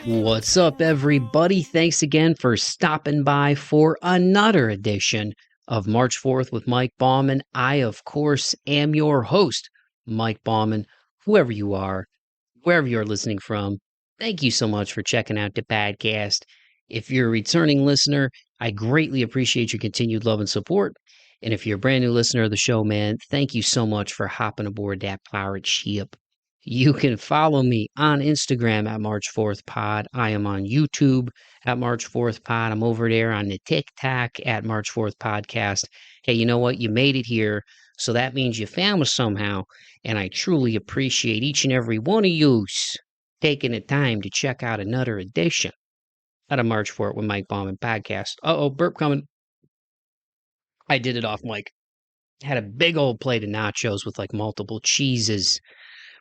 What's up, everybody? Thanks again for stopping by for another edition of March 4th with Mike Bauman. I, of course, am your host, Mike Bauman. Whoever you are, wherever you're listening from, thank you so much for checking out the podcast. If you're a returning listener, I greatly appreciate your continued love and support. And if you're a brand new listener of the show, man, thank you so much for hopping aboard that pirate ship. You can follow me on Instagram at March 4th Pod. I am on YouTube at March 4th Pod. I'm over there on the TikTok at March 4th Podcast. Hey, you know what? You made it here. So that means you found us somehow. And I truly appreciate each and every one of yous taking the time to check out another edition of the March 4th with Mike Bauman podcast. Uh-oh, burp coming. I did it off mic. Had a big old plate of nachos with like multiple cheeses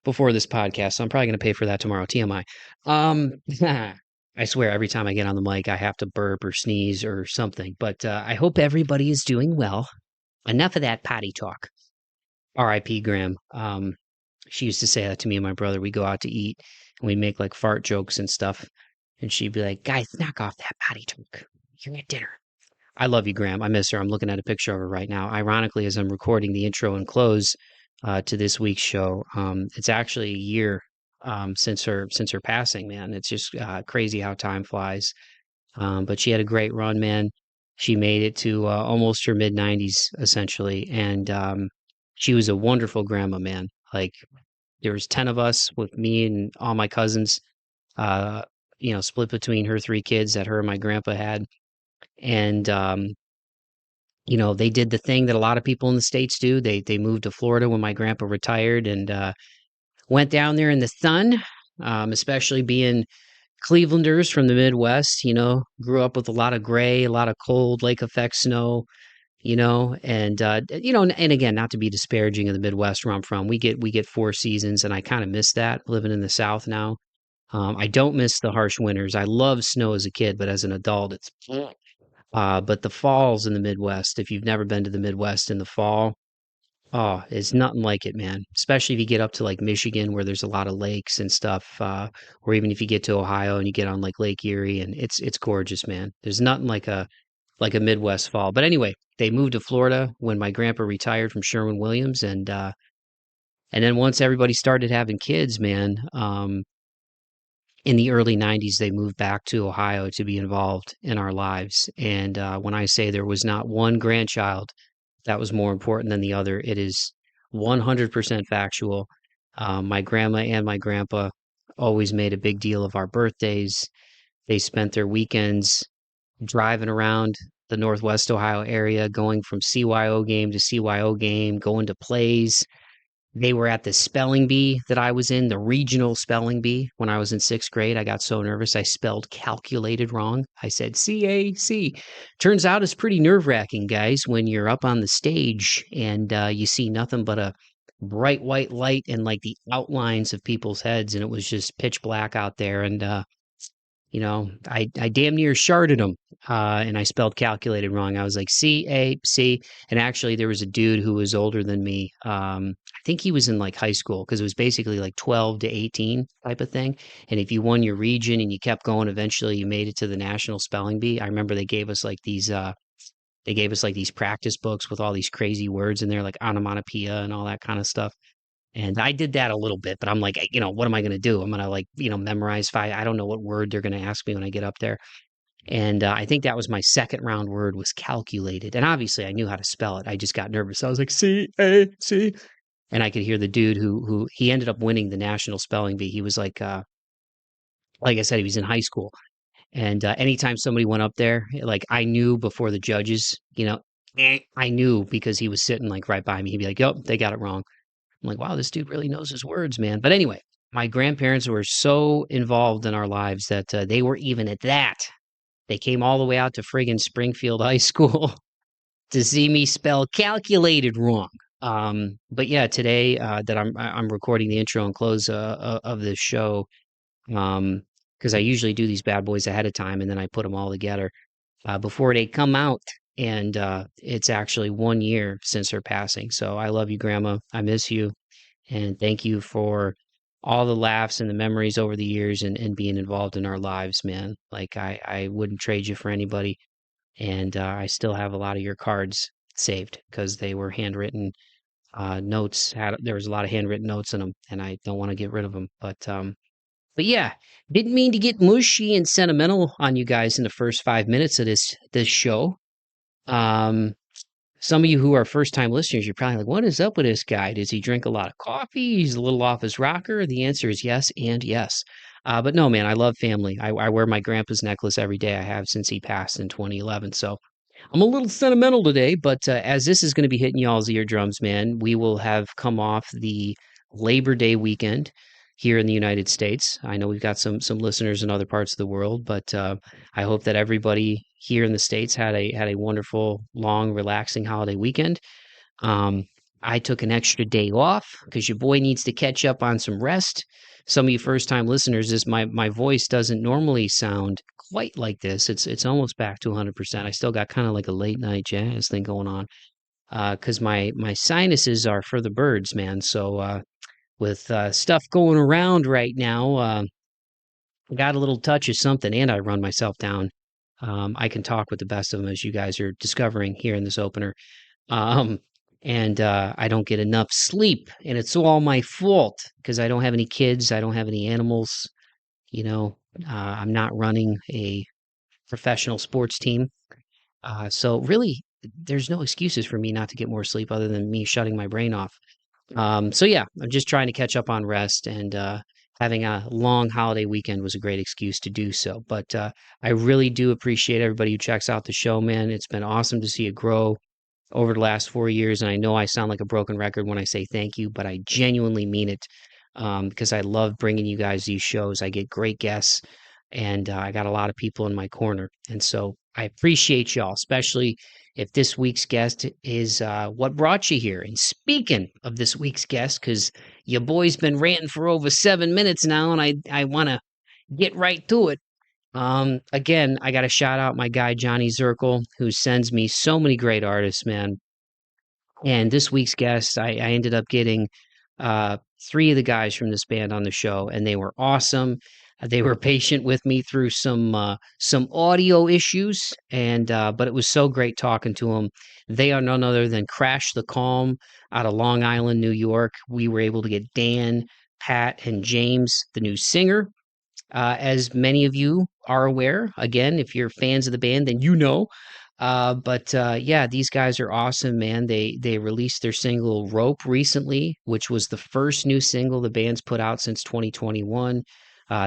before this podcast, so I'm probably going to pay for that tomorrow. TMI. I swear every time I get on the mic, I have to burp or sneeze or something. But I hope everybody is doing well. Enough of that potty talk. R.I.P. Graham. She used to say that to me and my brother. We go out to eat and we make like fart jokes and stuff. And she'd be like, guys, knock off that potty talk. You're at dinner. I love you, Graham. I miss her. I'm looking at a picture of her right now. Ironically, as I'm recording the intro and close to this week's show, it's actually a year since her passing. Man, it's just crazy how time flies. But she had a great run, man. She made it to almost her mid 90s, essentially, and she was a wonderful grandma, man. Like there was 10 of us with me and all my cousins. Uh, split between her three kids that her and my grandpa had. And they did the thing that a lot of people in the States do. They moved to Florida when my grandpa retired and went down there in the sun, especially being Clevelanders from the Midwest, grew up with a lot of gray, a lot of cold lake effect snow, and again, not to be disparaging of the Midwest where I'm from, we get 4 seasons and I kind of miss that living in the South now. I don't miss the harsh winters. I loved snow as a kid, but as an adult, it's but the falls in the Midwest, if you've never been to the Midwest in the fall, oh, it's nothing like it, man. Especially if you get up to like Michigan where there's a lot of lakes and stuff, or even if you get to Ohio and you get on like Lake Erie and it's gorgeous, man. There's nothing like a Midwest fall. But anyway, they moved to Florida when my grandpa retired from Sherwin-Williams and then once everybody started having kids, man, in the early 90s, they moved back to Ohio to be involved in our lives. And when I say there was not one grandchild that was more important than the other, it is 100% factual. My grandma and my grandpa always made a big deal of our birthdays. They spent their weekends driving around the Northwest Ohio area, going from CYO game to CYO game, going to plays. They were at the spelling bee that I was in, the regional spelling bee. When I was in 6th grade, I got so nervous I spelled calculated wrong. I said CAC. Turns out it's pretty nerve-wracking, guys, when you're up on the stage and you see nothing but a bright white light and like the outlines of people's heads, and it was just pitch black out there. And I damn near sharded them, and I spelled calculated wrong. I was like CAC, and actually there was a dude who was older than me. I think he was in like high school because it was basically like 12 to 18 type of thing. And if you won your region and you kept going, eventually you made it to the national spelling bee. I remember they gave us like these practice books with all these crazy words in there, like onomatopoeia and all that kind of stuff. And I did that a little bit, but I'm like, what am I going to do? I'm going to like, memorize 5. I don't know what word they're going to ask me when I get up there. And I think that was my second round word was calculated. And obviously I knew how to spell it. I just got nervous. I was like, C-A-C. And I could hear the dude who he ended up winning the national spelling bee. He was like I said, he was in high school. And anytime somebody went up there, like I knew before the judges, I knew because he was sitting like right by me. He'd be like, "Yep, they got it wrong." I'm like, wow, this dude really knows his words, man. But anyway, my grandparents were so involved in our lives that they were even at that. They came all the way out to friggin' Springfield High School to see me spell calculated wrong. But yeah, today that I'm recording the intro and close of this show, because I usually do these bad boys ahead of time and then I put them all together before they come out. And it's actually 1 year since her passing. So I love you, Grandma. I miss you. And thank you for all the laughs and the memories over the years and being involved in our lives, man. Like I wouldn't trade you for anybody. And I still have a lot of your cards saved because they were handwritten notes. There was a lot of handwritten notes in them, and I don't want to get rid of them. But yeah, didn't mean to get mushy and sentimental on you guys in the first 5 minutes of this show. Um, some of you who are first time listeners, you're probably like, what is up with this guy? Does he drink a lot of coffee? He's a little off his rocker. The answer is yes and yes. But no, man, I love family. I wear my grandpa's necklace every day. I have since he passed in 2011. So I'm a little sentimental today, but as this is going to be hitting y'all's eardrums, man, we will have come off the Labor Day weekend here in the United States. I know we've got some listeners in other parts of the world, but I hope that everybody here in the States had a wonderful, long, relaxing holiday weekend. Um, I took an extra day off because your boy needs to catch up on some rest. Some of you first time listeners, my voice doesn't normally sound quite like this. It's almost back to 100%. I still got kind of like a late night jazz thing going on because my sinuses are for the birds, man. So with stuff going around right now, I got a little touch of something, and I run myself down. I can talk with the best of them, as you guys are discovering here in this opener. Um, and I don't get enough sleep, and it's all my fault because I don't have any kids, I don't have any animals. You know, I'm not running a professional sports team, so really, there's no excuses for me not to get more sleep other than me shutting my brain off. So yeah, I'm just trying to catch up on rest, and having a long holiday weekend was a great excuse to do so. But I really do appreciate everybody who checks out the show, man. It's been awesome to see it grow over the last 4 years. And I know I sound like a broken record when I say thank you, but I genuinely mean it because I love bringing you guys these shows. I get great guests, and I got a lot of people in my corner. And so I appreciate y'all, especially if this week's guest is what brought you here. And speaking of this week's guest, because your boy's been ranting for over 7 minutes now, and I want to get right to it. Again, I got to shout out my guy, Johnny Zirkle, who sends me so many great artists, man. And this week's guest, I ended up getting three of the guys from this band on the show, and they were awesome. They were patient with me through some audio issues, and but it was so great talking to them. They are none other than Crash the Calm out of Long Island, New York. We were able to get Dan, Pat, and James, the new singer. As many of you are aware, again, if you're fans of the band, then you know. But yeah, these guys are awesome, man. They released their single "Rope" recently, which was the first new single the band's put out since 2021.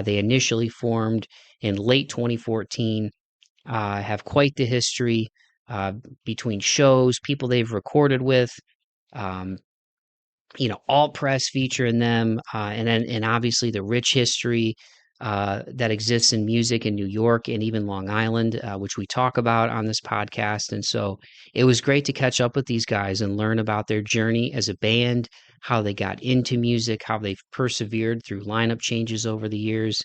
They initially formed in late 2014. Have quite the history uh, between shows, people they've recorded with. Um, all press featuring them, and obviously the rich history that exists in music in New York and even Long Island, which we talk about on this podcast. And so it was great to catch up with these guys and learn about their journey as a band, how they got into music, how they've persevered through lineup changes over the years.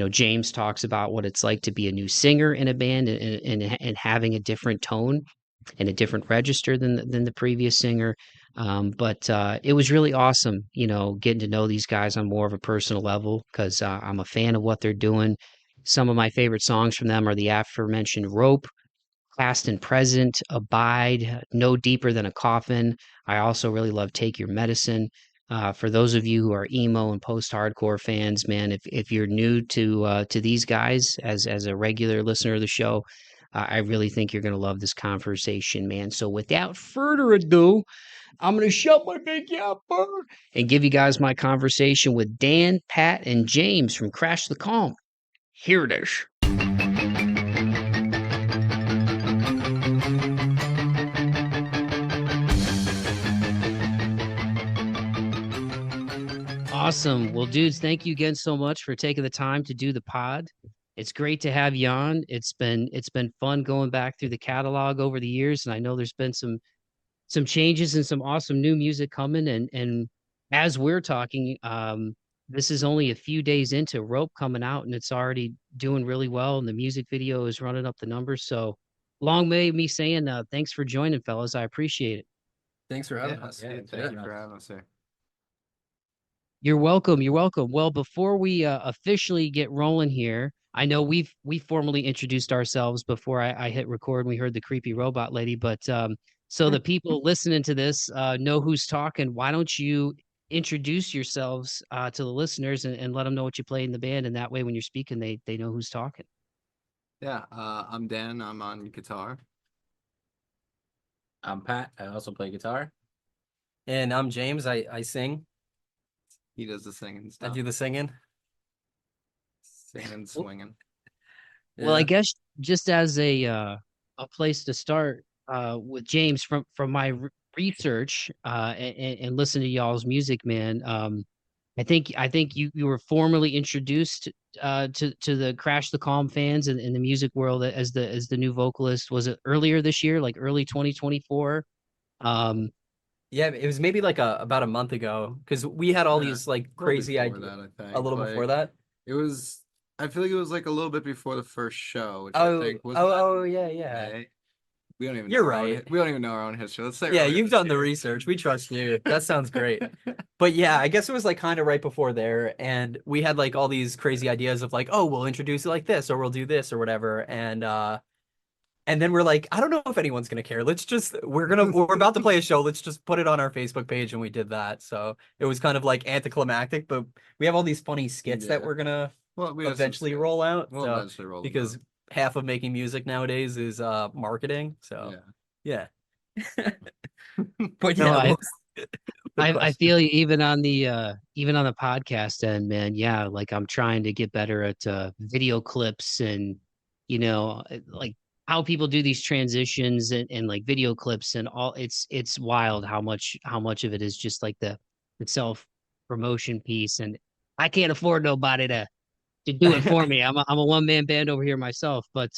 James talks about what it's like to be a new singer in a band and having a different tone and a different register than the previous singer. But it was really awesome, getting to know these guys on more of a personal level because I'm a fan of what they're doing. Some of my favorite songs from them are the aforementioned "Rope," "Past and Present," "Abide," "No Deeper Than a Coffin." I also really love "Take Your Medicine." For those of you who are emo and post-hardcore fans, man, if you're new to these guys as a regular listener of the show, I really think you're going to love this conversation, man. So without further ado, I'm going to shut my big yapper and give you guys my conversation with Dan, Pat, and James from Crash the Calm. Here it is. Awesome. Well, dudes, thank you again so much for taking the time to do the pod. It's great to have you on. It's been fun going back through the catalog over the years, and I know there's been some changes and some awesome new music coming. And as we're talking, this is only a few days into Rope coming out, and it's already doing really well, and the music video is running up the numbers. So long may me saying thanks for joining, fellas. I appreciate it. Thanks for having us. Yeah, thank you for having us here. You're welcome. You're welcome. Well, before we officially get rolling here, I know we formally introduced ourselves before I hit record. And we heard the creepy robot lady, but so the people listening to this know who's talking. Why don't you introduce yourselves to the listeners and let them know what you play in the band, and that way when you're speaking, they know who's talking. Yeah, I'm Dan. I'm on guitar. I'm Pat. I also play guitar. And I'm James. I sing. He does the singing I stuff, do the singing. singing, swinging. Well, I Yeah. guess just as a place to start with James from my research and listen to y'all's music, man. I think you were formally introduced to the Crash the Calm fans in the music world as the new vocalist. Was it earlier this year, like early 2024? Um, Yeah, it was maybe like about a month ago because we had all Yeah, these like a little crazy before ideas that, I a think. little before that. It was. I feel like it was like a little bit before the first show, which I Oh, think was yeah, yeah. May. We don't even know You're our own, right. we don't even know our own history. Let's say Yeah, earlier you've this done the year. research. We trust you. That sounds great. But yeah, I guess it was like kind of right before there, and we had like all these crazy ideas of like, oh, we'll introduce it like this, or we'll do this, or whatever, and then we're like, I don't know if anyone's gonna care. We're about to play a show. Let's just put it on our Facebook page, and we did that. So it was kind of like anticlimactic, but we have all these funny skits that Yeah. we're gonna Well, we have some eventually skits. roll out. We'll So eventually roll them because out. half of making music nowadays is marketing. So yeah. But no, yeah, I what was the I question? feel you even on the podcast end, man. Yeah, like I'm trying to get better at video clips and like how people do these transitions and like video clips and all. It's wild how much of it is just like the self promotion piece, and I can't afford nobody to do it for me. I'm a one man band over here myself, but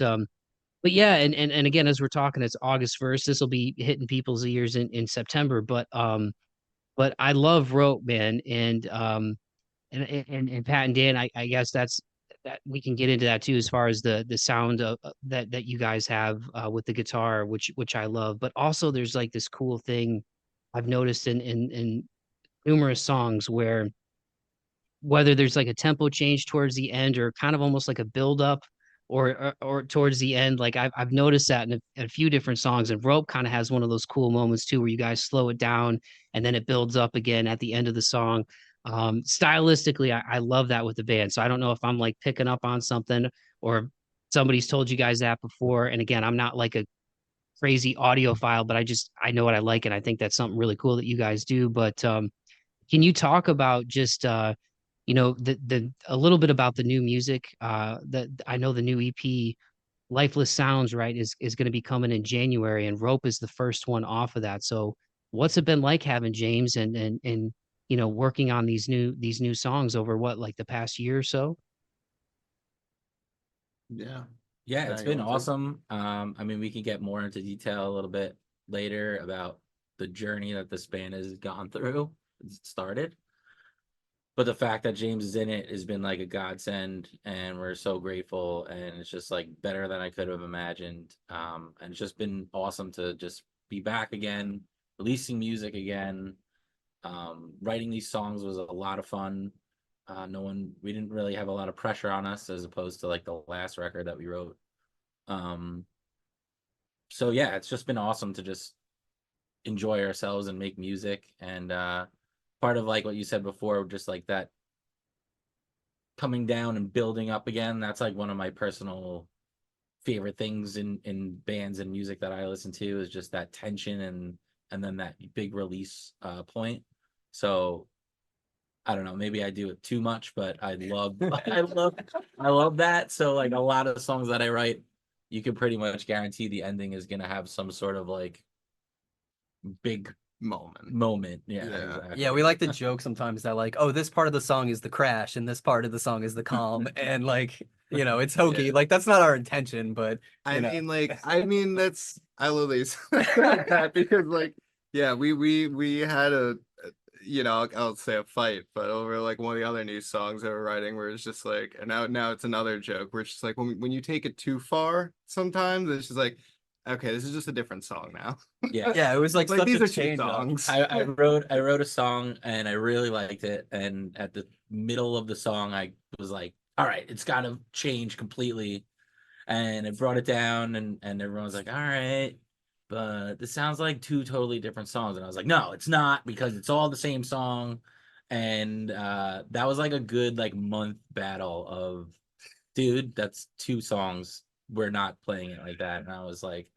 yeah, and again, as we're talking, it's August 1st. This will be hitting people's ears in September, but I love Rope, man, and Pat and Dan. I guess that we can get into that too, as far as the sound of that you guys have with the guitar, which I love. But also, there's like this cool thing I've noticed in numerous songs where whether there's like a tempo change towards the end or kind of almost like a build up or towards the end. Like I've noticed that in a few different songs, and Rope kind of has one of those cool moments too where you guys slow it down and then it builds up again at the end of the song. Stylistically, I love that with the band. So I don't know if I'm like picking up on something or somebody's told you guys that before. And again, I'm not like a crazy audiophile, but I know what I like, and I think that's something really cool that you guys do. But can you talk about just the a little bit about the new music? That I know the new EP, Lifeless Sounds, right, is going to be coming in January, and Rope is the first one off of that. So, what's it been like having James and working on these new songs over what, like the past year or so? Yeah. Yeah, Yeah, it's you been want to? awesome. I mean, we can get more into detail a little bit later about the journey that this band has gone through. It started. But the fact that James is in it has been like a godsend, and we're so grateful. And it's just like better than I could have imagined. And it's just been awesome to just be back again, releasing music again. Writing these songs was a lot of fun. We didn't really have a lot of pressure on us as opposed to like the last record that we wrote. Um, so yeah, it's just been awesome to just enjoy ourselves and make music. And part of like what you said before, just like that coming down and building up again, that's like one of my personal favorite things in bands and music that I listen to is just that tension and then that big release point. So I don't know, maybe I do it too much, but I love I love that. So like a lot of songs that I write, you can pretty much guarantee the ending is gonna have some sort of like big moment. Yeah, exactly. Yeah, we like to joke sometimes that like, oh, this part of the song is the crash and this part of the song is the calm, and like, it's hokey. Yeah. Like that's not our intention, but I mean, that's I love these that because like, yeah, we had I'll say a fight, but over like one of the other new songs that we're writing, where it's just like, and now it's another joke where it's just like when you take it too far, sometimes it's just like, okay, this is just a different song now. Yeah. Yeah, it was like Like such these a are two change up. songs. I wrote a song and I really liked it. And at the middle of the song, I was like, all right, it's got to change completely. And I brought it down and everyone was like, all right, but this sounds like two totally different songs. And I was like, no, it's not, because it's all the same song. And that was like a good like month battle of, dude, that's two songs. We're not playing it like that. And I was like,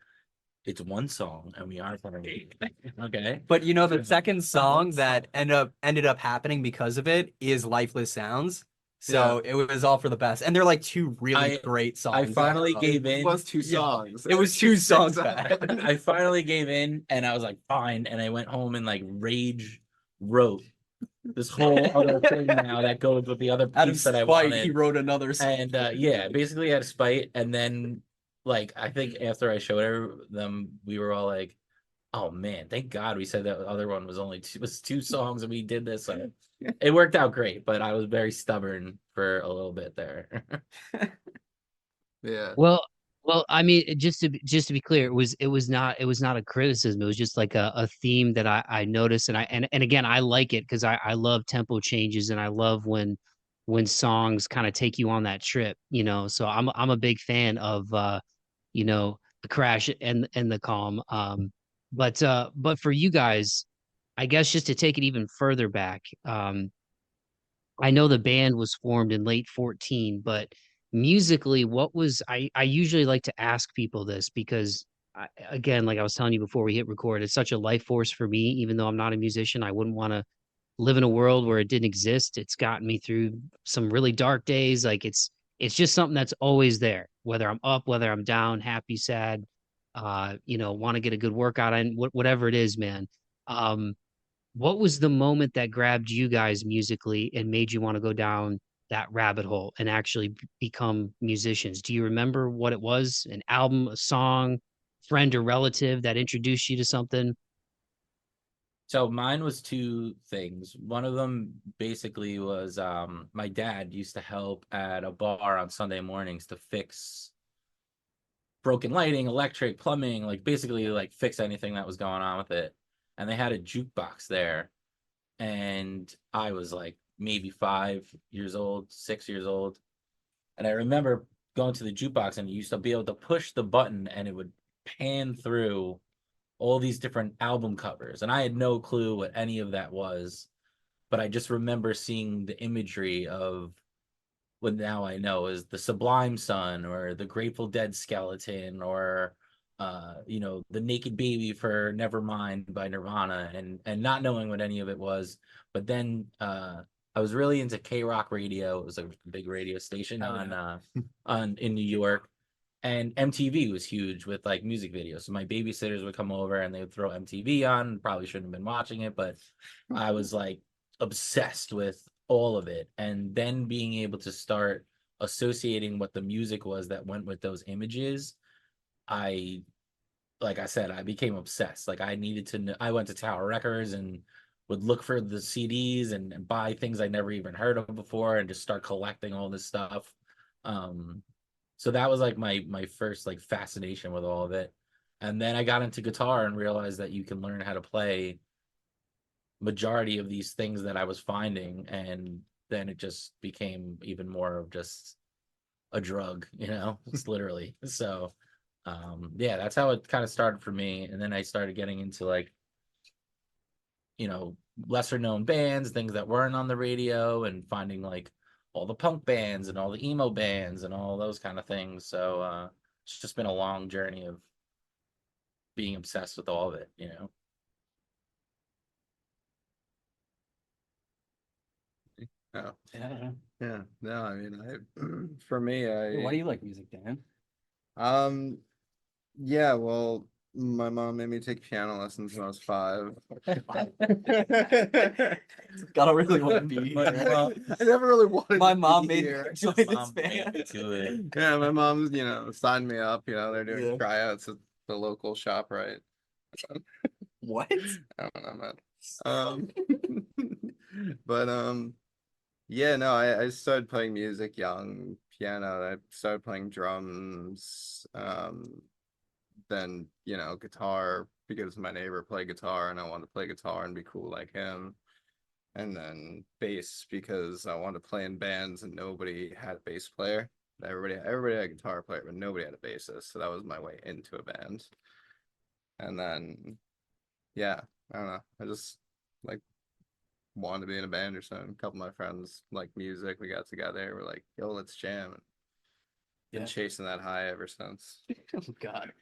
it's one song and we are playing it. Okay. But you know, the second song that ended up happening because of it is Lifeless Sounds. So it was all for the best. And they're like two really great songs. I finally gave It in. was two songs. It was two songs back. back. I finally gave in and I was like, fine. And I went home and like rage wrote this whole other thing now that goes with the other Out of piece that I spite, wanted. he wrote another song. And yeah, basically out of spite. And then like I think after I showed them, we were all like, oh man, thank God we said that other one was only two songs and we did this. So it worked out great, but I was very stubborn for a little bit there. Yeah. Well, I mean, just to be clear, it was not a criticism. It was just like a theme that I noticed, and and again, I like it because I love tempo changes, and I love when songs kind of take you on that trip, you know. So I'm a big fan of you know, the crash and the calm. But for you guys, I guess just to take it even further back, I know the band was formed in late 14, but musically, what was I usually like to ask people this because again, like I was telling you before we hit record, it's such a life force for me, even though I'm not a musician. I wouldn't want to live in a world where it didn't exist. It's gotten me through some really dark days. Like it's just something that's always there, whether I'm up, whether I'm down, happy, sad, you know, want to get a good workout and whatever it is, man. Um, what was the moment that grabbed you guys musically and made you want to go down that rabbit hole and actually become musicians? Do you remember what it was? An album, a song, friend or relative that introduced you to something? So mine was two things. One of them basically was my dad used to help at a bar on Sunday mornings to fix broken lighting, electric, plumbing, like basically like fix anything that was going on with it. And they had a jukebox there. And I was like maybe 5 years old, 6 years old. And I remember going to the jukebox and you used to be able to push the button and it would pan through all these different album covers. And I had no clue what any of that was, but I just remember seeing the imagery of what now I know is the Sublime Sun or the Grateful Dead skeleton or you know, the Naked Baby for Nevermind by Nirvana and not knowing what any of it was. But then I was really into K-Rock radio. It was a big radio station on in New York. And MTV was huge with like music videos. So my babysitters would come over and they would throw MTV on. Probably shouldn't have been watching it, but I was like obsessed with all of it. And then being able to start associating what the music was that went with those images, I, like I said, I became obsessed. Like I needed to know, I went to Tower Records and would look for the CDs and buy things I never even heard of before and just start collecting all this stuff. So that was like my first like fascination with all of it. And then I got into guitar and realized that you can learn how to play majority of these things that I was finding, and then it just became even more of just a drug, you know. It's literally so yeah, that's how it kind of started for me. And then I started getting into like, you know, lesser known bands, things that weren't on the radio, and finding like all the punk bands and all the emo bands and all those kind of things. So it's just been a long journey of being obsessed with all of it, you know. Oh, Yeah. yeah. No, I mean, for me, Why do you like music, Dan? um, yeah, well, my mom made me take piano lessons when I was 5. Gotta really want to be My here. mom- I never really wanted My to mom be made me here. join this Mom made band. me do it. Yeah, my mom's, you know, signed me up. You know, they're doing Yeah. tryouts at the local shop, right? What? I don't know, man. But yeah, no, I started playing music young, piano. I started playing drums, then, guitar because my neighbor played guitar and I wanted to play guitar and be cool like him. And then bass because I wanted to play in bands and nobody had a bass player. Everybody had a guitar player, but nobody had a bassist. So that was my way into a band. And then, yeah, I don't know. I just like wanted to be in a band or something. A couple of my friends like music. We got together. We're like, yo, let's jam. And been chasing that high ever since. Oh God.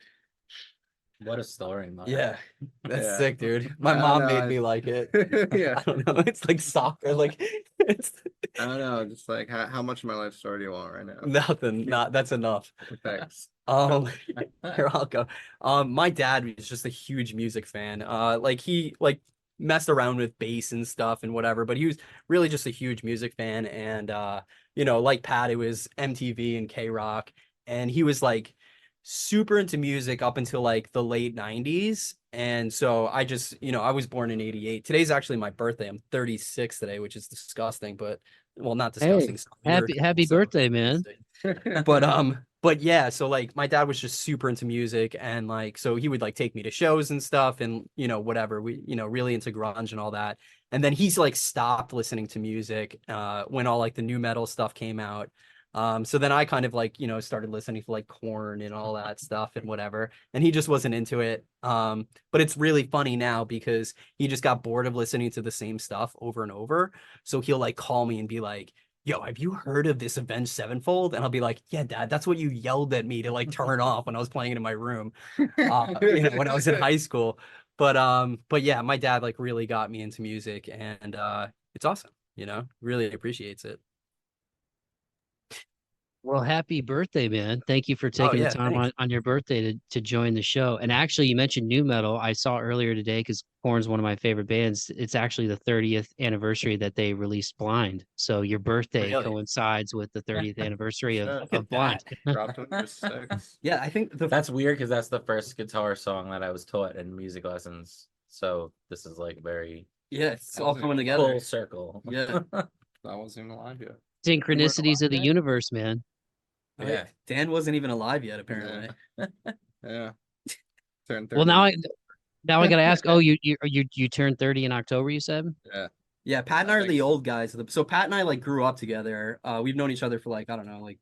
What a story, man. Yeah, that's Yeah. sick, dude. My I mom don't know, made me like it. Yeah. I don't know. It's like soccer. Like it's I don't know. Just like how much of my life story do you want right now? nothing. Not that's enough. Thanks. Here I'll go. My dad was just a huge music fan. Like he like messed around with bass and stuff and whatever, but he was really just a huge music fan. And like Pat, it was MTV and K-Rock, and he was like super into music up until like the late 90s. And so I just, I was born in 88. Today's actually my birthday. I'm 36 today, which is disgusting, but well, not disgusting. Hey, So weird. happy So birthday, man. but yeah, so like my dad was just super into music, and like so he would like take me to shows and stuff, and whatever, we really into grunge and all that. And then he's like stopped listening to music when all like the new metal stuff came out. So then I kind of like started listening to like Korn and all that stuff and whatever, and he just wasn't into it. But it's really funny now because he just got bored of listening to the same stuff over and over, so he'll like call me and be like, yo, have you heard of this Avenged Sevenfold? And I'll be like, yeah, Dad, that's what you yelled at me to like turn off when I was playing it in my room, when I was in high school. But yeah, my dad like really got me into music, and it's awesome, really appreciates it. Well, happy birthday, man. Thank you for Oh taking the yeah, time thanks. on your birthday to join the show. And actually, you mentioned new metal. I saw earlier today because Korn's one of my favorite bands. It's actually the 30th anniversary that they released Blind. So your birthday Really? coincides with the 30th anniversary of, Shit. Look of at Blind. that. Dropped him to 6. Yeah, I think That's weird because that's the first guitar song that I was taught in music lessons. So this is like very yeah, it's all coming together. full circle. Yeah. I wasn't even alive yet. Synchronicities of the yet? universe, man. Oh, yeah. Dan wasn't even alive yet, apparently. Yeah. Turned 30. Well, now I got to ask. Oh, you turned 30 in October, you said? Yeah. Yeah, Pat and I are the old guys. So Pat and I like grew up together. We've known each other for like, I don't know, like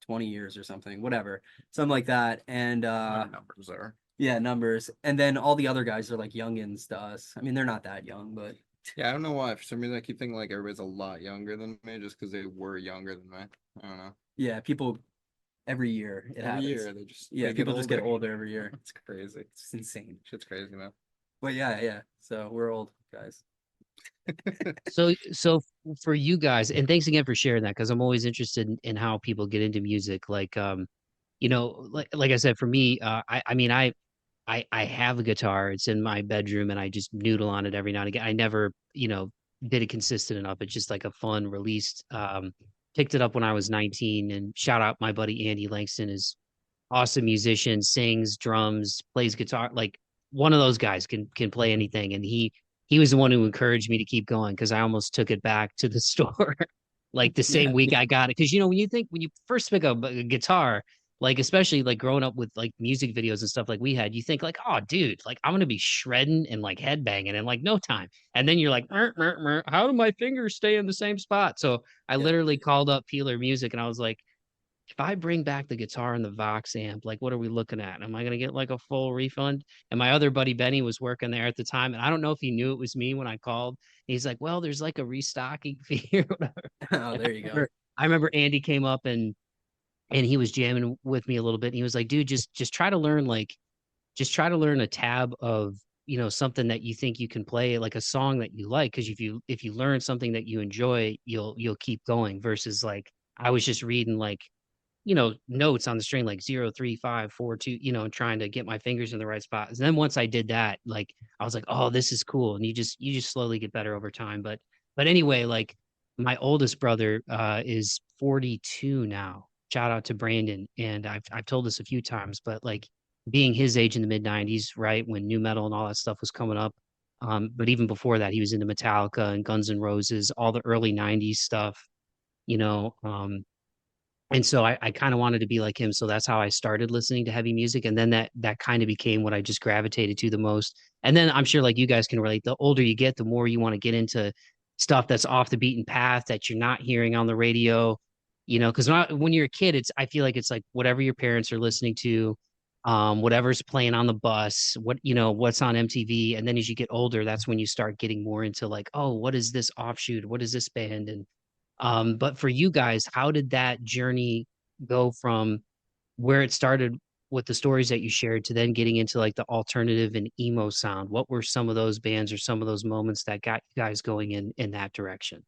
20 years or something, whatever. Something like that. And numbers are. yeah, numbers. And then all the other guys are like youngins to us. I mean, they're not that young, but Yeah, I don't know why. For some reason, I keep thinking like everybody's a lot younger than me just because they were younger than me. I don't know. yeah, people every year it Every happens. year, they just People just get older every year. It's crazy. It's insane. Shit's crazy, man. But yeah. So we're old guys. So for you guys, and thanks again for sharing that, because I'm always interested in how people get into music. Like like I said, for me, I mean I have a guitar. It's in my bedroom and I just noodle on it every now and again. I never, did it consistent enough. It's just like a fun released. Picked it up when I was 19, and shout out my buddy Andy Langston is awesome musician, sings, drums, plays guitar. Like one of those guys can play anything. And he was the one who encouraged me to keep going because I almost took it back to the store like the same Yeah. week I got it. Because when you first pick up a guitar, like especially like growing up with like music videos and stuff like we had, you think like, oh dude, like I'm gonna be shredding and like headbanging in like no time. And then you're like, how do my fingers stay in the same spot? So I Yeah. literally called up Peeler Music and I was like, if I bring back the guitar and the Vox amp, like what are we looking at? Am I gonna get like a full refund? And my other buddy Benny was working there at the time, and I don't know if he knew it was me when I called. He's like, "Well, there's like a restocking fee or whatever." Oh, And there you go. I remember Andy came up and he was jamming with me a little bit. And he was like, "Dude, just try to learn just try to learn a tab of something that you think you can play, like a song that you like, because if you learn something that you enjoy, you'll keep going. Versus like I was just reading like notes on the string like 0 3 5 4 2, and trying to get my fingers in the right spot. And then once I did that, like I was like, oh, this is cool. And you just slowly get better over time. But anyway, like my oldest brother is 42 now. Shout out to Brandon. And I've told this a few times, but like being his age in the mid 90s, right, when new metal and all that stuff was coming up. But even before that, he was into Metallica and Guns N' Roses, all the early 90s stuff, you know. And so I kind of wanted to be like him. So that's how I started listening to heavy music. And then that kind of became what I just gravitated to the most. And then I'm sure like you guys can relate. The older you get, the more you want to get into stuff that's off the beaten path that you're not hearing on the radio. Because when you're a kid, I feel like it's like whatever your parents are listening to, whatever's playing on the bus, what's on MTV. And then as you get older, that's when you start getting more into like, oh, what is this offshoot? What is this band? And but for you guys, how did that journey go from where it started with the stories that you shared to then getting into like the alternative and emo sound? What were some of those bands or some of those moments that got you guys going in that direction?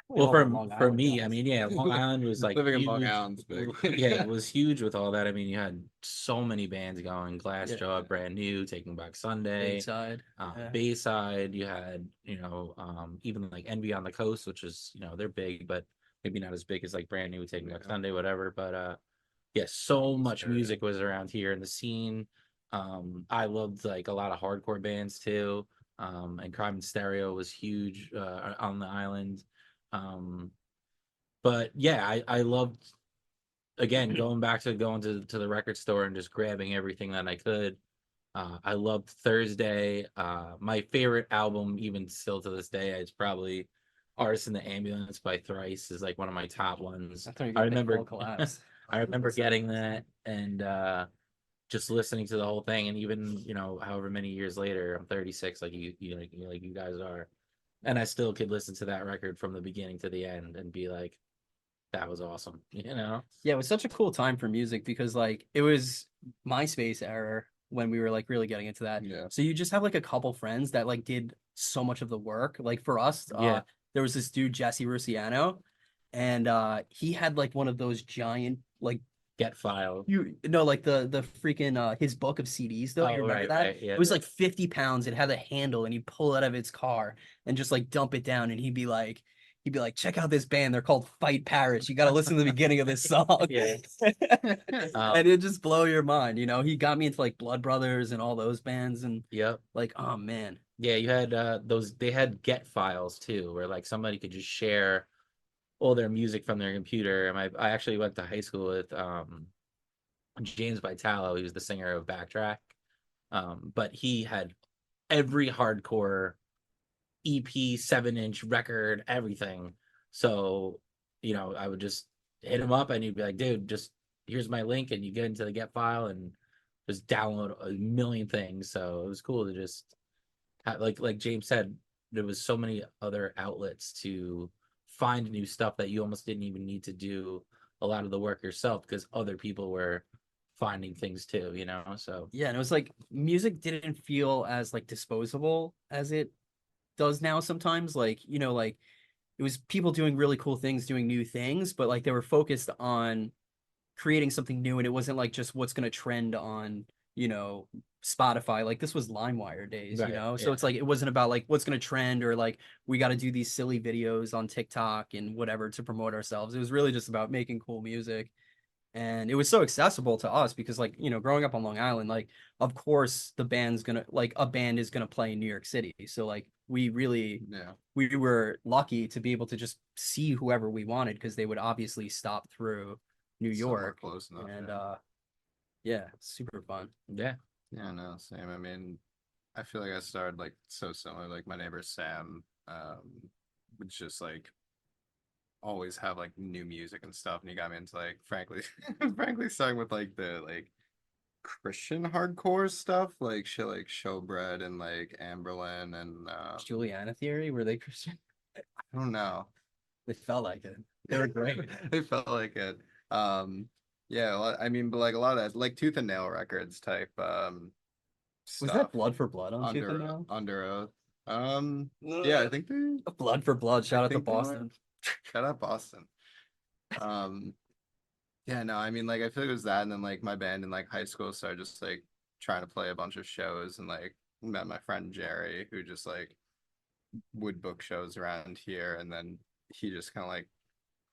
Well, All the Long for Island me, I guys. mean, yeah, Long Island was like Living in Long huge. Island's big. Yeah, it was huge with all that. I mean, you had so many bands going. Glassjaw, Yeah. Brand New, Taking Back Sunday, Bayside. Yeah. Bayside. You had, even like Envy on the Coast, which is, they're big, but maybe not as big as like Brand New, Taking Back Sunday, whatever. But yeah, so much music was around here in the scene. I loved like a lot of hardcore bands too. And Crime and Stereo was huge on the island. Um, but yeah, I loved, again, going to the record store and just grabbing everything that I could. I loved Thursday. My favorite album, even still to this day, is probably Artist in the Ambulance by Thrice, is like one of my top ones. I thought you were I gonna make remember Full Collapse. I remember getting that and just listening to the whole thing, and even however many years later, I'm 36, like you guys are, and I still could listen to that record from the beginning to the end and be like, that was awesome. Yeah, it was such a cool time for music because like it was MySpace era when we were like really getting into that. Yeah. So you just have like a couple friends that like did so much of the work. Like for us, Yeah. there was this dude, Jesse Rusiano, and he had like one of those giant like Get File. like the freaking his book of CDs though. Oh, You remember right, that? right, yeah, It was yeah. like 50 pounds. It had a handle and he'd pull it out of his car and just like dump it down and he'd be like, check out this band. They're called Fight Paris. You got to listen to the beginning of this song. Yeah. And it just blow your mind. He got me into like Blood Brothers and all those bands and Yep. like, oh man. Yeah, you had they had Get Files too, where like somebody could just share all their music from their computer. And I actually went to high school with James Vitalo. He was the singer of Backtrack. But he had every hardcore EP, 7-inch record, everything. So, I would just hit him up and he'd be like, dude, just here's my link, and you get into the Get File and just download a million things. So it was cool to just have, like James said, there was so many other outlets to find new stuff that you almost didn't even need to do a lot of the work yourself because other people were finding things too, so Yeah, and it was like music didn't feel as like disposable as it does now sometimes. Like, like it was people doing really cool things, doing new things, but like they were focused on creating something new and it wasn't like just what's going to trend on, Spotify. Like this was LimeWire days, Right, So yeah. it's like it wasn't about like what's going to trend or like we got to do these silly videos on TikTok and whatever to promote ourselves. It was really just about making cool music. And it was so accessible to us because like, growing up on Long Island, like of course a band is gonna play in New York City. So like we were lucky to be able to just see whoever we wanted because they would obviously stop through New Somewhere York. close enough. And yeah. super fun. yeah. Yeah, no, same. I mean, I feel like I started like so similar. Like my neighbor Sam, would just like always have like new music and stuff, and he got me into like frankly starting with like the like Christian hardcore stuff, like shit like Showbread and like Amberlin and Juliana Theory, were they Christian? I don't know. They felt like it. They were great. They felt like it. Yeah, I mean, but like a lot of that, like Tooth and Nail Records type Was stuff. that Blood for Blood on Tooth and Nail? Under Oath. Yeah, I think they. Blood for Blood. Shout out to think they might. Boston. Shout out Boston. Yeah, no, I mean, like I feel like it was that, and then like my band in like high school started just like trying to play a bunch of shows, and like met my friend Jerry, who just like would book shows around here, and then he just kind of like,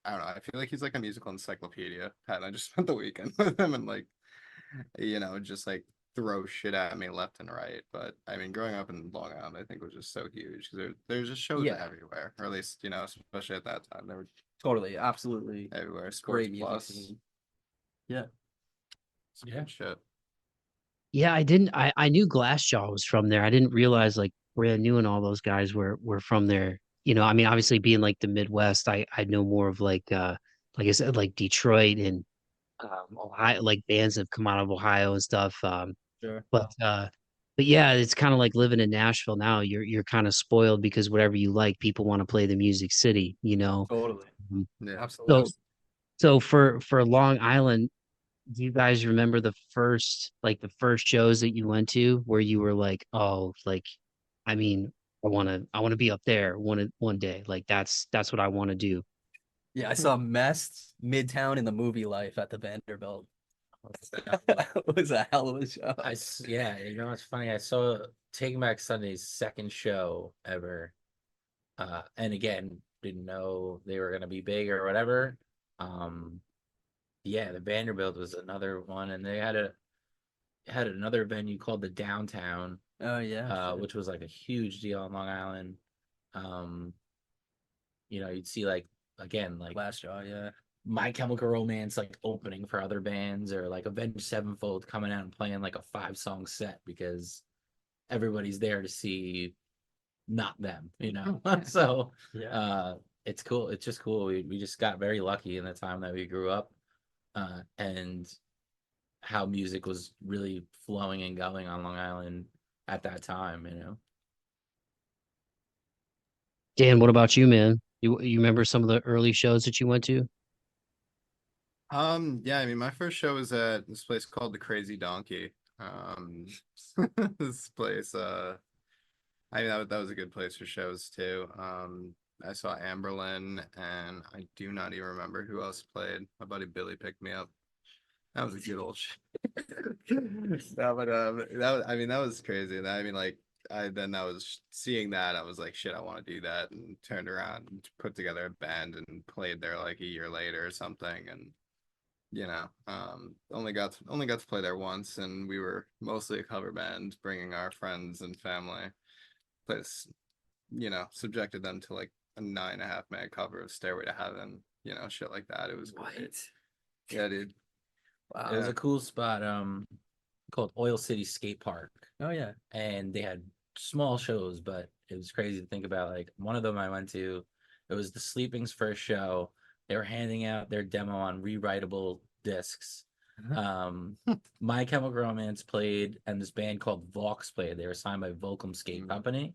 I don't know, I feel like he's like a musical encyclopedia, and I just spent the weekend with him and like, just like throw shit at me left and right. But I mean, growing up in Long Island, I think was just so huge because there's just shows Yeah. everywhere, or at least especially at that time, there were Totally, absolutely. everywhere. Sports Great music Plus. scene. Yeah. It's good shit. Yeah, I knew Glassjaw was from there. I didn't realize like Brand New and all those guys were from there. You know, I mean, obviously being like the Midwest, I know more of like I said, like Detroit and Ohio, like bands that have come out of Ohio and stuff. Sure. But yeah, it's kind of like living in Nashville now. You're kind of spoiled because whatever you like, people want to play the Music City, you know. Totally. Um, Yeah. So Absolutely. so for Long Island, do you guys remember the first shows that you went to where you were like, oh, like, I mean, I want to be up there one day. Like that's what I want to do. Yeah, I saw Mest Midtown in the movie Life at the Vanderbilt. It was a hell of a show. Yeah, you know, it's funny. I saw Taking Back Sunday's second show ever. And again, didn't know they were gonna be big or whatever. Um, yeah, the Vanderbilt was another one, and they had another venue called the Downtown, Oh yeah. which was like a huge deal on Long Island. Um, you know, you'd see like again like Last show, yeah. My Chemical Romance like opening for other bands, or like Avenged Sevenfold coming out and playing like a 5-song set because everybody's there to see not them, you know. So Yeah. it's cool. It's just cool. We just got very lucky in the time that we grew up, and how music was really flowing and going on Long Island at that time, you know. Dan, what about you, man? You remember some of the early shows that you went to? Yeah, I mean, my first show was at this place called the Crazy Donkey. Um, this place, I mean, that was a good place for shows too. I saw Amberlin, and I do not even remember who else played. My buddy Billy picked me up. That was a good old shit. No, but that was, I mean, that was crazy. And I mean, like, I was seeing that, I was like, shit, I want to do that, and turned around and put together a band and played there like a year later or something, and only got to play there once, and we were mostly a cover band, bringing our friends and family. Place, subjected them to like a 9.5 minute cover of Stairway to Heaven, shit like that. It was great. Yeah, dude. Wow. It was a cool spot, called Oil City Skate Park, Oh yeah. and they had small shows, but it was crazy to think about. Like one of them I went to, it was the Sleeping's first show. They were handing out their demo on rewritable discs. My Chemical Romance played, and this band called Vox played. They were signed by Volcom Skate Company,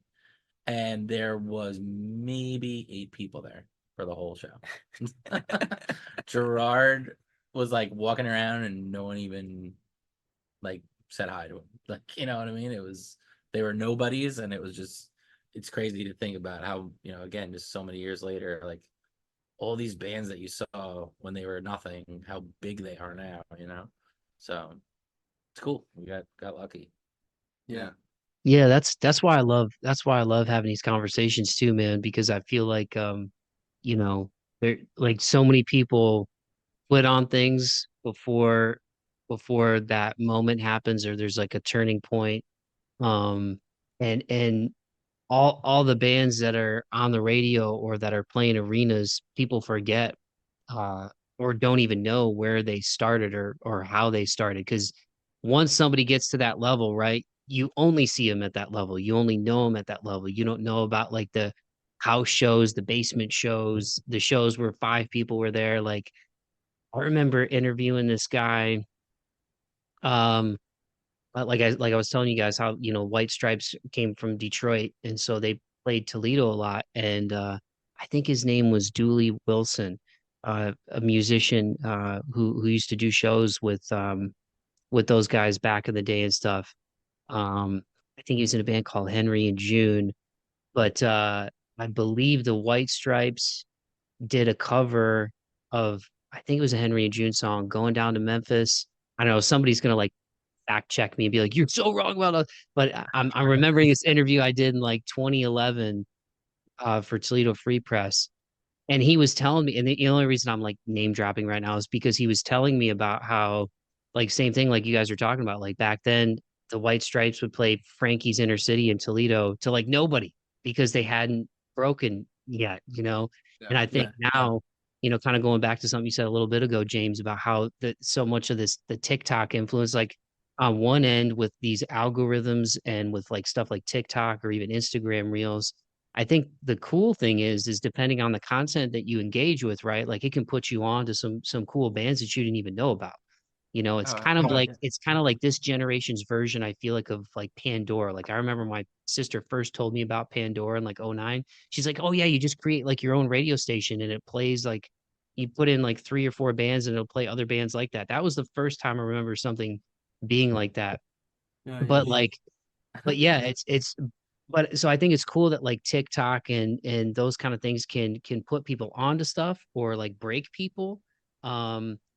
and there was maybe 8 people there for the whole show. Gerard was like walking around, and no one even like said hi to him. Like, you know what I mean? They were nobodies, and it's crazy to think about how, again, just so many years later, like all these bands that you saw when they were nothing, how big they are now, you know? So it's cool. We got lucky. Yeah. Yeah, that's why I love having these conversations too, man, because I feel like you know, there like so many people put on things before that moment happens or there's like a turning point. And all the bands that are on the radio or that are playing arenas, people forget uh or don't even know where they started or how they started. Because once somebody gets to that level, right, you only see them at that level. You only know them at that level. You don't know about like the house shows, the basement shows, the shows where 5 people were there. Like I remember interviewing this guy. Um, like I was telling you guys how, White Stripes came from Detroit, and so they played Toledo a lot. And I think his name was Dooley Wilson, a musician who used to do shows with those guys back in the day and stuff. I think he was in a band called Henry and June, but I believe the White Stripes did a cover of, I think it was a Henry and June song, Going Down to Memphis. I don't know, somebody's gonna like fact check me and be like, "You're so wrong about us." But I'm remembering this interview I did in like 2011 for Toledo Free Press, and he was telling me, and the only reason I'm like name dropping right now is because he was telling me about how, like, same thing like you guys were talking about, like back then the White Stripes would play Frankie's Inner City in Toledo to like nobody because they hadn't broken yet, you know. Yeah. And I think Yeah. now kind of going back to something you said a little bit ago, James, about how so much of the TikTok influence, like on one end with these algorithms and with like stuff like TikTok or even Instagram Reels. I think the cool thing is depending on the content that you engage with, right? Like it can put you on to some cool bands that you didn't even know about. It's Oh, kind of like yeah. it's kind of like this generation's version, I feel like, of like Pandora. Like I remember my sister first told me about Pandora in like '09. She's like, "Oh yeah, you just create like your own radio station and it plays like you put in like 3 or 4 bands and it'll play other bands like that." That was the first time I remember something being like that. Yeah, yeah. But like but yeah, it's but so I think it's cool that like TikTok and those kind of things can put people onto stuff or like break people.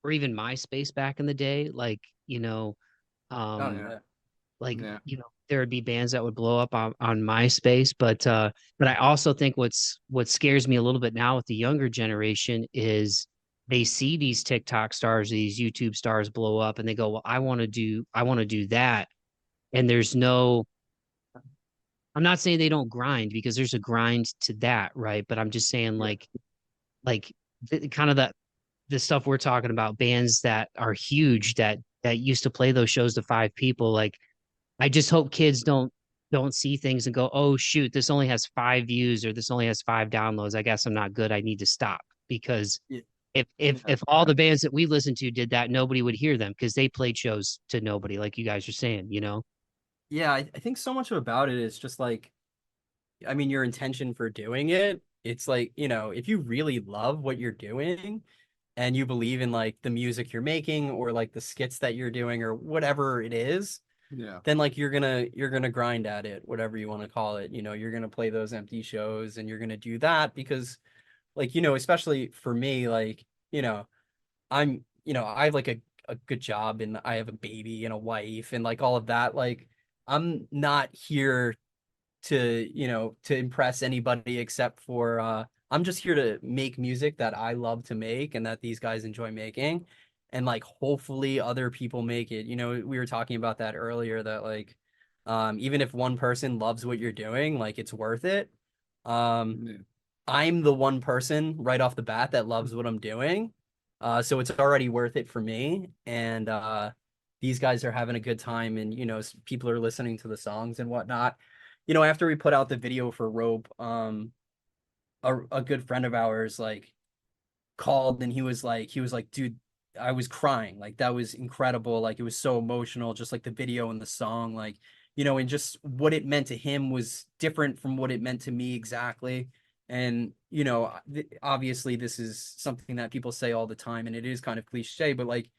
Or even MySpace back in the day, like, Oh um yeah. like, yeah. there would be bands that would blow up on MySpace, but I also think what scares me a little bit now with the younger generation is they see these TikTok stars, these YouTube stars blow up and they go, "Well, I want to do that." And there's no I'm not saying they don't grind because there's a grind to that, right? But I'm just saying Yeah. like kind of the stuff we're talking about, bands that are huge that used to play those shows to 5 people. Like I just hope kids don't see things and go, "Oh shoot, this only has 5 views or this only has 5 downloads. I guess I'm not good. I need to stop." Because Yeah. if all the bands that we listened to did that, nobody would hear them because they played shows to nobody, like you guys are saying. Yeah, I think so much about it is just like, I mean, your intention for doing it. It's like, if you really love what you're doing and you believe in like the music you're making or like the skits that you're doing or whatever it is, Yeah. then like you're gonna grind at it, whatever you want to call it. You're gonna play those empty shows and you're gonna do that because like, especially for me, like, I have like a good job and I have a baby and a wife and like all of that. Like, I'm not here to impress anybody except for I'm just here to make music that I love to make and that these guys enjoy making. And like hopefully other people make it. We were talking about that earlier that like even if one person loves what you're doing, like it's worth it. Um Yeah. I'm the one person right off the bat that loves what I'm doing. So it's already worth it for me. And these guys are having a good time and, people are listening to the songs and whatnot. After we put out the video for Rope, a good friend of ours like called and he was like, dude, I was crying. Like that was incredible. Like it was so emotional, just like the video and the song, like, and just what it meant to him was different from what it meant to me exactly. And, obviously this is something that people say all the time and it is kind of cliche, but like,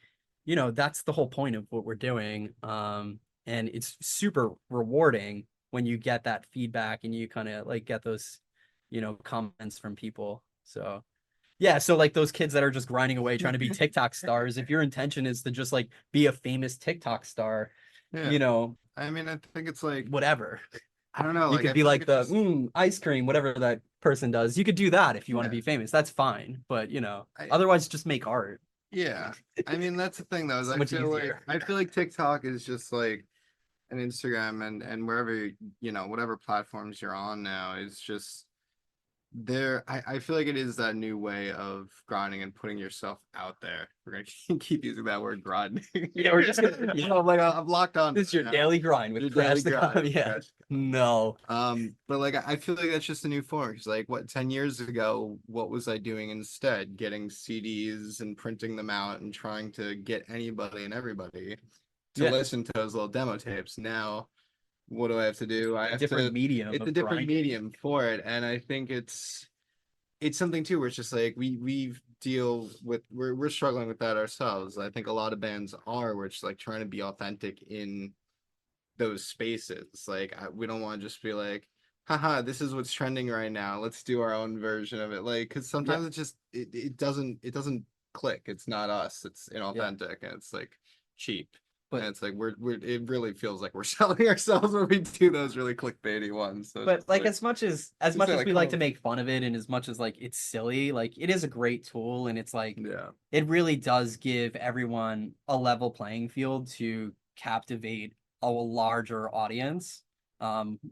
that's the whole point of what we're doing. And it's super rewarding when you get that feedback and you kind of like get those, comments from people. So yeah, so like those kids that are just grinding away trying to be TikTok stars, if your intention is to just like be a famous TikTok star, Yeah. you know, I mean, I think it's like, whatever. I don't know, You like could I be feel like like it's the just ice cream, whatever that person does. You could do that if you want to yeah. be famous. That's fine. But I otherwise just make art. yeah. I mean, that's the thing though, is So much easier. I feel like TikTok is just like an Instagram and wherever whatever platforms you're on now is just there. I feel like it is that new way of grinding and putting yourself out there. We're gonna keep using that word grinding. Yeah, we're just gonna I'm like I'm locked on. this is your daily grind with Your Crash daily the grind. Cop. Yeah. Crash. No. But like I feel like that's just a new form. Because like what 10 years ago, what was I doing instead? Getting CDs and printing them out and trying to get anybody and everybody to Yeah. listen to those little demo tapes. Now, what do I have to do? I A have different to medium it's a of different grinding. medium for it. And I think it's something too where it's just like we deal with we're struggling with that ourselves. I think a lot of bands are where it's like trying to be authentic in those spaces. Like we don't want to just be like, haha, this is what's trending right now. Let's do our own version of it. Like, because Yeah. sometimes it doesn't click. It's not us. It's Yeah. inauthentic and it's like cheap. But And it's like we're it really feels like we're selling ourselves when we do those really clickbaity ones. So it's But just like as much say, as like, we come like to on. make fun of it and as much as like it's silly, like it is a great tool and it's like Yeah. it really does give everyone a level playing field to captivate a larger audience.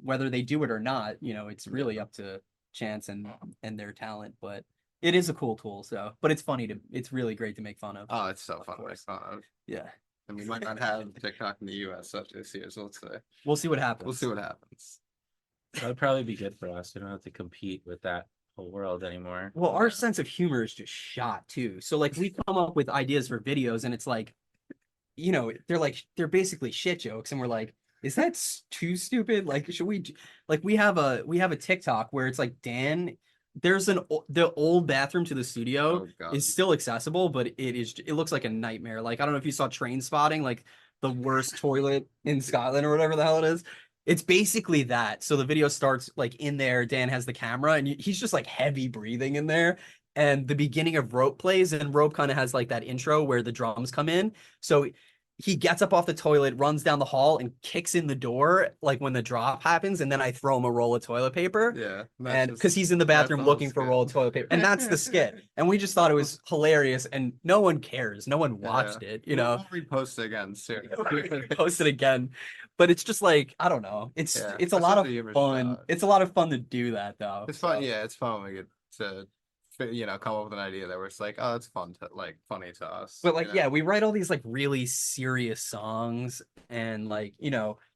Whether they do it or not, it's really Yeah. up to chance and their talent. But It is a cool tool, so but it's really great to make fun of. Oh, it's so Of fun to make course. fun of. Yeah. And we might not have TikTok in the US up this year, so let's say. We'll see what happens. We'll see what happens. That would probably be good for us. We don't have to compete with that whole world anymore. Well, our sense of humor is just shot too. So like we come up with ideas for videos and it's like, they're basically shit jokes and we're like, is that too stupid? Like, should we like we have a TikTok where it's like there's the old bathroom to the studio is still accessible, but it looks like a nightmare. Like, I don't know if you saw Train Spotting, like the worst toilet in Scotland or whatever the hell it is. It's basically that. So the video starts like in there. Dan has the camera and he's just like heavy breathing in there. And the beginning of Rope plays, and Rope kind of has like that intro where the drums come in. So he gets up off the toilet, runs down the hall, and kicks in the door like when the drop happens. And then I throw him a roll of toilet paper. Yeah. And because he's in the bathroom looking for a roll of toilet paper. And that's the skit. And we just thought it was hilarious. And no one cares. No one watched it, We'll repost it again soon. Post it again. But it's just like, I don't know. It's a lot of fun. It's a lot of fun to do that though. It's fun. Yeah, it's fun when we get to come up with an idea that we're just like, oh, it's fun to like funny to us. But like, yeah, we write all these like really serious songs, and like,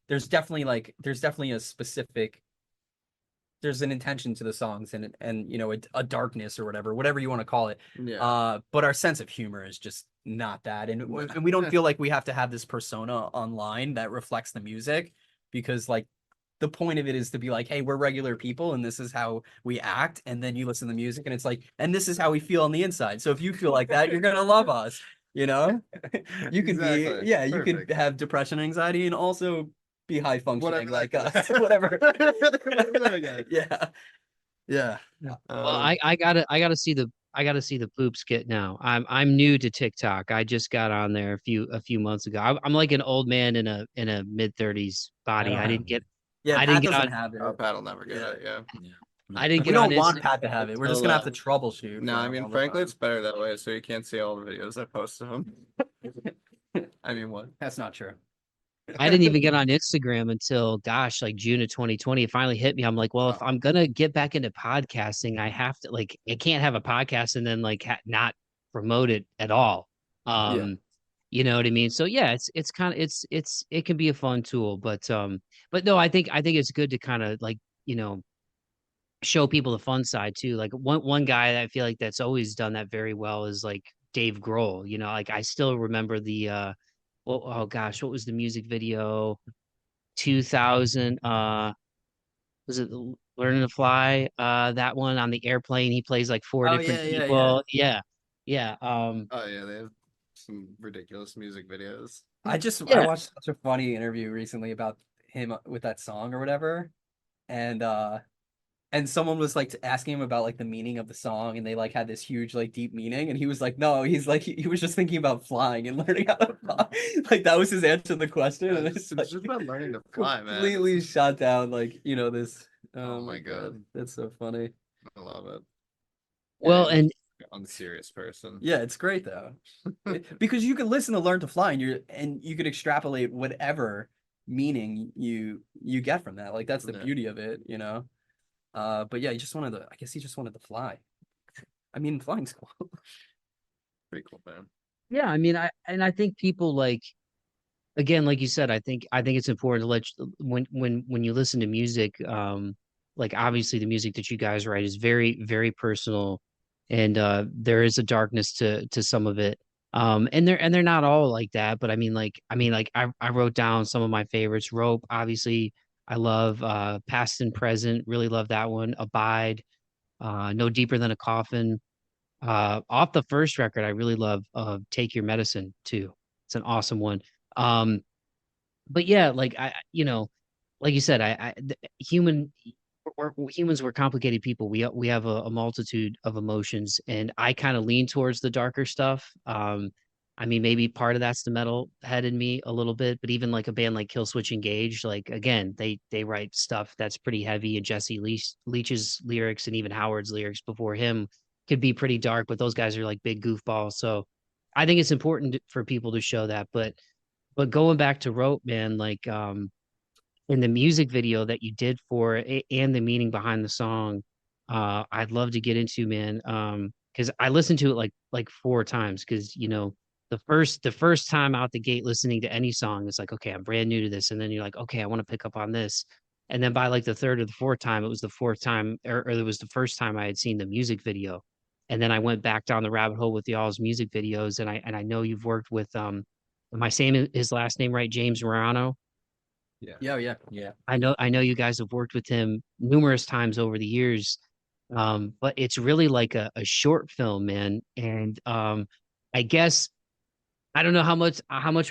there's definitely there's an intention to the songs and a darkness or whatever you want to call it. Yeah. But our sense of humor is just not that, and we don't feel like we have to have this persona online that reflects the music, because like the point of it is to be like, hey, we're regular people and this is how we act, and then you listen to the music and it's like, and this is how we feel on the inside. So if you feel like that, you're gonna love us. You could you could have depression, anxiety, and also be high functioning like us. Whatever. Yeah. Well, I gotta see the poop skit now. I'm new to TikTok. I just got on there a few months ago. I'm like an old man in a mid-30s body. I didn't get on. Have it. Oh, Pat will never get it. Yeah. I didn't We get don't on want Pat to have it. We're just gonna have to troubleshoot. No, I mean, frankly, it's better that way, so you can't see all the videos I post of him. I mean, what? That's not true. I didn't even get on Instagram until like June of 2020. It finally hit me. I'm like, well, if I'm gonna get back into podcasting, I have to like, I can't have a podcast and then like not promote it at all. You know what I mean? So yeah, it's kind of it can be a fun tool, but no, I think it's good to kind of like show people the fun side too. Like one guy that I feel like that's always done that very well is like Dave Grohl. Like I still remember the oh gosh, what was the music video? 2000 was it Learning to Fly? That one on the airplane, he plays like four different people. Yeah. Oh yeah, they have some ridiculous music videos. I watched such a funny interview recently about him with that song or whatever, and someone was like asking him about like the meaning of the song, and they like had this huge like deep meaning, and he was like, no, he's like he was just thinking about flying and learning how to fly. Like that was his answer to the question. Yeah, and it's just about learning to fly, man. Completely shot down, like this. Oh my god, that's so funny. I love it. Well, and I'm the serious person. Yeah, it's great though, because you can listen to Learn to Fly, and you can extrapolate whatever meaning you get from that. Like that's the beauty of it, But yeah, I guess he just wanted to fly. I mean, flying's cool. Pretty cool, man. Yeah, I mean, I think people like, again, like you said, I think it's important to when you listen to music, like obviously the music that you guys write is very, very personal, and there is a darkness to some of it. And they're not all like that, but I mean like I wrote down some of my favorites. Rope, obviously, I love Past and Present, really love that one. Abide, No Deeper Than a Coffin. Off the first record, I really love Take Your Medicine too. It's an awesome one. But yeah, like like you said, humans, we're complicated people. We have a multitude of emotions, and I kind of lean towards the darker stuff. I mean, maybe part of that's the metal head in me a little bit, but even like a band like Killswitch Engage, like again, they write stuff that's pretty heavy, and Jesse Leach's lyrics and even Howard's lyrics before him could be pretty dark, but those guys are like big goofballs. So I think it's important for people to show that. But going back to Rope, man, like in the music video that you did for it and the meaning behind the song, I'd love to get into, man. because I listened to it like 4 times because the first time out the gate listening to any song is like, okay, I'm brand new to this, and then you're like, okay, I want to pick up on this, and then by like the third or the fourth time, it was the fourth time, or it was the first time I had seen the music video, and then I went back down the rabbit hole with y'all's music videos, and I know you've worked with am I saying his last name right, James Morano? Yeah. Yeah. I know you guys have worked with him numerous times over the years, but it's really like a short film, man. And I guess I don't know how much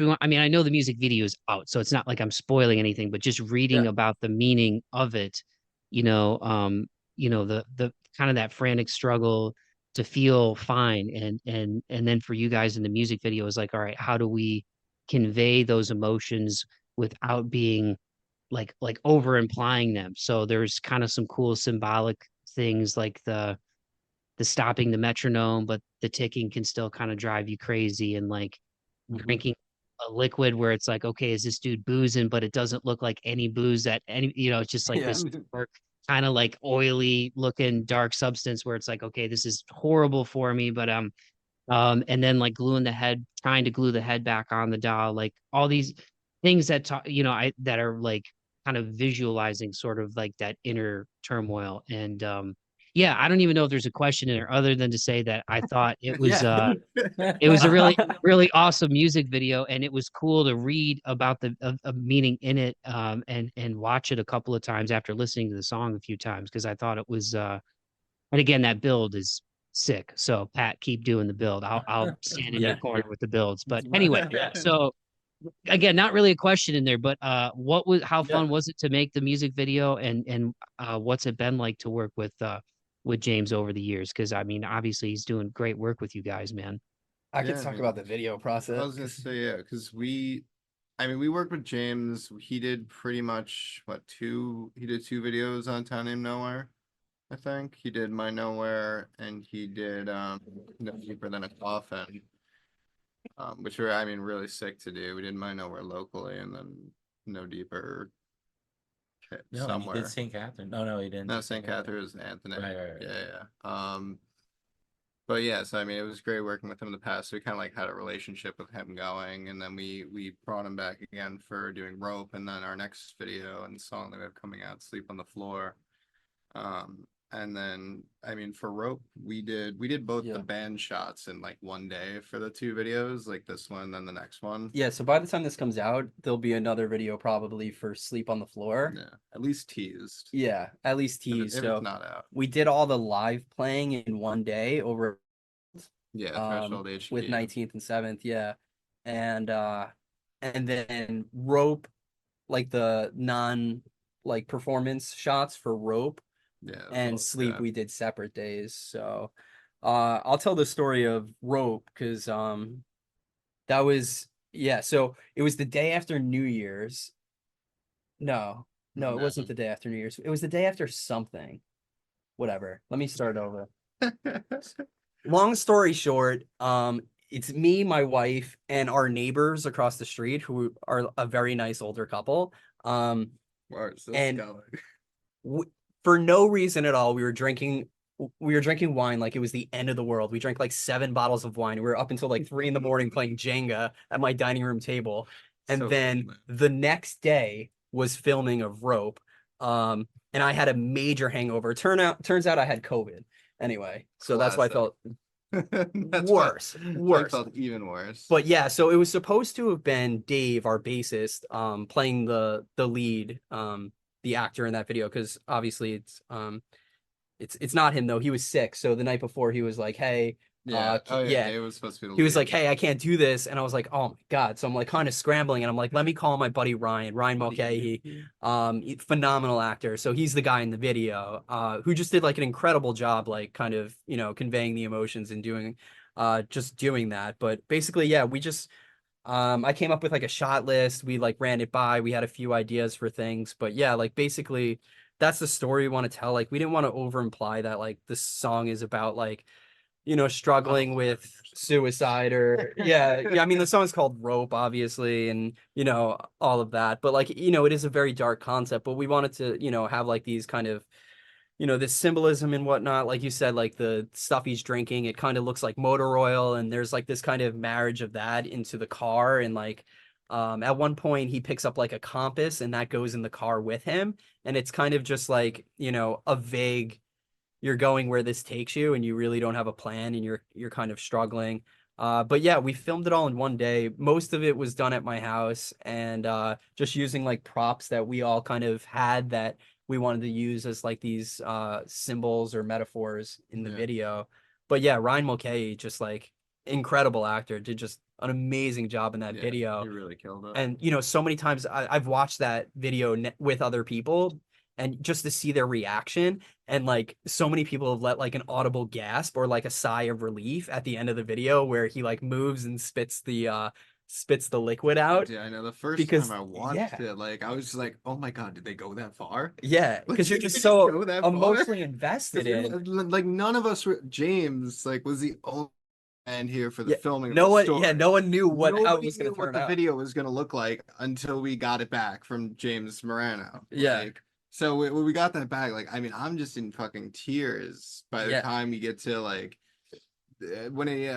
we want. I mean, I know the music video is out, so it's not like I'm spoiling anything, but just reading Yeah. about the meaning of it, you know, um, the kind of that frantic struggle to feel fine, and then for you guys in the music video is like, all right, how do we convey those emotions without being like over implying them? So there's kind of some cool symbolic things like the stopping the metronome, but the ticking can still kind of drive you crazy, and like drinking a liquid where it's like, okay, is this dude boozing? But it doesn't look like any booze that any, it's just like Yeah. this kind of like oily looking dark substance where it's like, okay, this is horrible for me, but and then like trying to glue the head back on the doll, like all these things that talk, that are like kind of visualizing sort of like that inner turmoil. And yeah, I don't even know if there's a question in there other than to say that I thought Yeah. it was a really really awesome music video, and it was cool to read about the meaning in it, and watch it a couple of times after listening to the song a few times because I thought it was and again, that build is sick. So Pat, keep doing the build. I'll stand in your Yeah. corner with the builds. But anyway, Yeah. so again, not really a question in there, but how Yeah. fun was it to make the music video, and what's it been like to work with James over the years? Because I mean, obviously he's doing great work with you guys, man. I could Yeah, I talk mean, about the video I process. was gonna say, yeah, because we worked with James. He did pretty much he did 2 videos on Town Named Nowhere. I think he did My Nowhere, and he did No Deeper Than a Coffin, which were, I mean, really sick to do. We did My Nowhere locally, and then No Deeper No, and he somewhere. did St. Catherine. No, he didn't. No, do St. Catherine is Anthony. Right. Yeah. But yeah, so I mean, it was great working with him in the past. We kind of like had a relationship with him going, and then we brought him back again for doing Rope, and then our next video and song that we have coming out, Sleep on the Floor. And then I mean, for Rope, we did both the band shots in like one day for the 2 videos, like this one, then the next one. Yeah, so by the time this comes out, there'll be another video probably for Sleep on the Floor. Yeah, at least teased. Yeah, at least If teased. if So it's not out. we did all the live playing in one day over Yeah, Threshold HQ. with 19th and 7th, yeah. And then Rope, like the non like performance shots for Rope Yeah, and Sleep we did separate days. So I'll tell the story of Rope because that was so it was the day after New Year's. No, it wasn't the day after New Year's. It was the day after something. Whatever. Let me start over. Long story short, it's me, my wife, and our neighbors across the street who are a very nice older couple. Where's this and going? For no reason at all, we were drinking wine like it was the end of the world. We drank like 7 bottles of wine. We were up until like 3 a.m. playing Jenga at my dining room table. And So then cool, man. the next day was filming of Rope. And I had a major hangover. Turns out I had COVID. Anyway, so that's why I felt worse. I felt even worse. But yeah, so it was supposed to have been Dave, our bassist, playing the lead, the actor in that video, because obviously it's not him though. He was sick. So the night before he was like, hey, Dave was supposed to be the he was lead. like, hey, I can't do this. And I was like, oh my God. So I'm like kind of scrambling, and I'm like, let me call my buddy Ryan Mulcahy, phenomenal actor. So he's the guy in the video, who just did like an incredible job, like kind of, conveying the emotions and doing that. But basically, yeah, we just, I came up with like a shot list. We like ran it by, we had a few ideas for things, but yeah, like basically that's the story we want to tell. Like, we didn't want to over imply that like this song is about like, struggling with suicide or yeah. I mean, the song's called Rope, obviously, and all of that. But like, it is a very dark concept, but we wanted to, have like these kind of you know, this symbolism and whatnot. Like you said, like the stuff he's drinking, it kind of looks like motor oil, and there's like this kind of marriage of that into the car. And like at one point he picks up like a compass and that goes in the car with him. And it's kind of just like, you know, a vague, you're going where this takes you and you really don't have a plan and you're kind of struggling. But yeah, we filmed it all in one day. Most of it was done at my house and just using like props that we all kind of had that we wanted to use as like these symbols or metaphors in the video. But yeah, Ryan Mulcahy, just like incredible actor, did just an amazing job in that video. He really killed it. And you know, so many times I've watched that video with other people, and just to see their reaction, and like so many people have let like an audible gasp or like a sigh of relief at the end of the video where he like moves and spits the liquid out. Yeah, I know. The first Because time I watched it, like I was just like, "Oh my god, did they go that far?" Yeah, Like, because you're did just they so go that far? emotionally invested 'Cause in. like none of us were. James like was the only man here for the Yeah, filming of no the one, story. yeah, no one knew how it Nobody was knew going to what turn the out. video was gonna look like until we got it back from James Morano. Yeah. Like, so when we got that back, like I mean, I'm just in fucking tears by the Yeah. time we get to like when it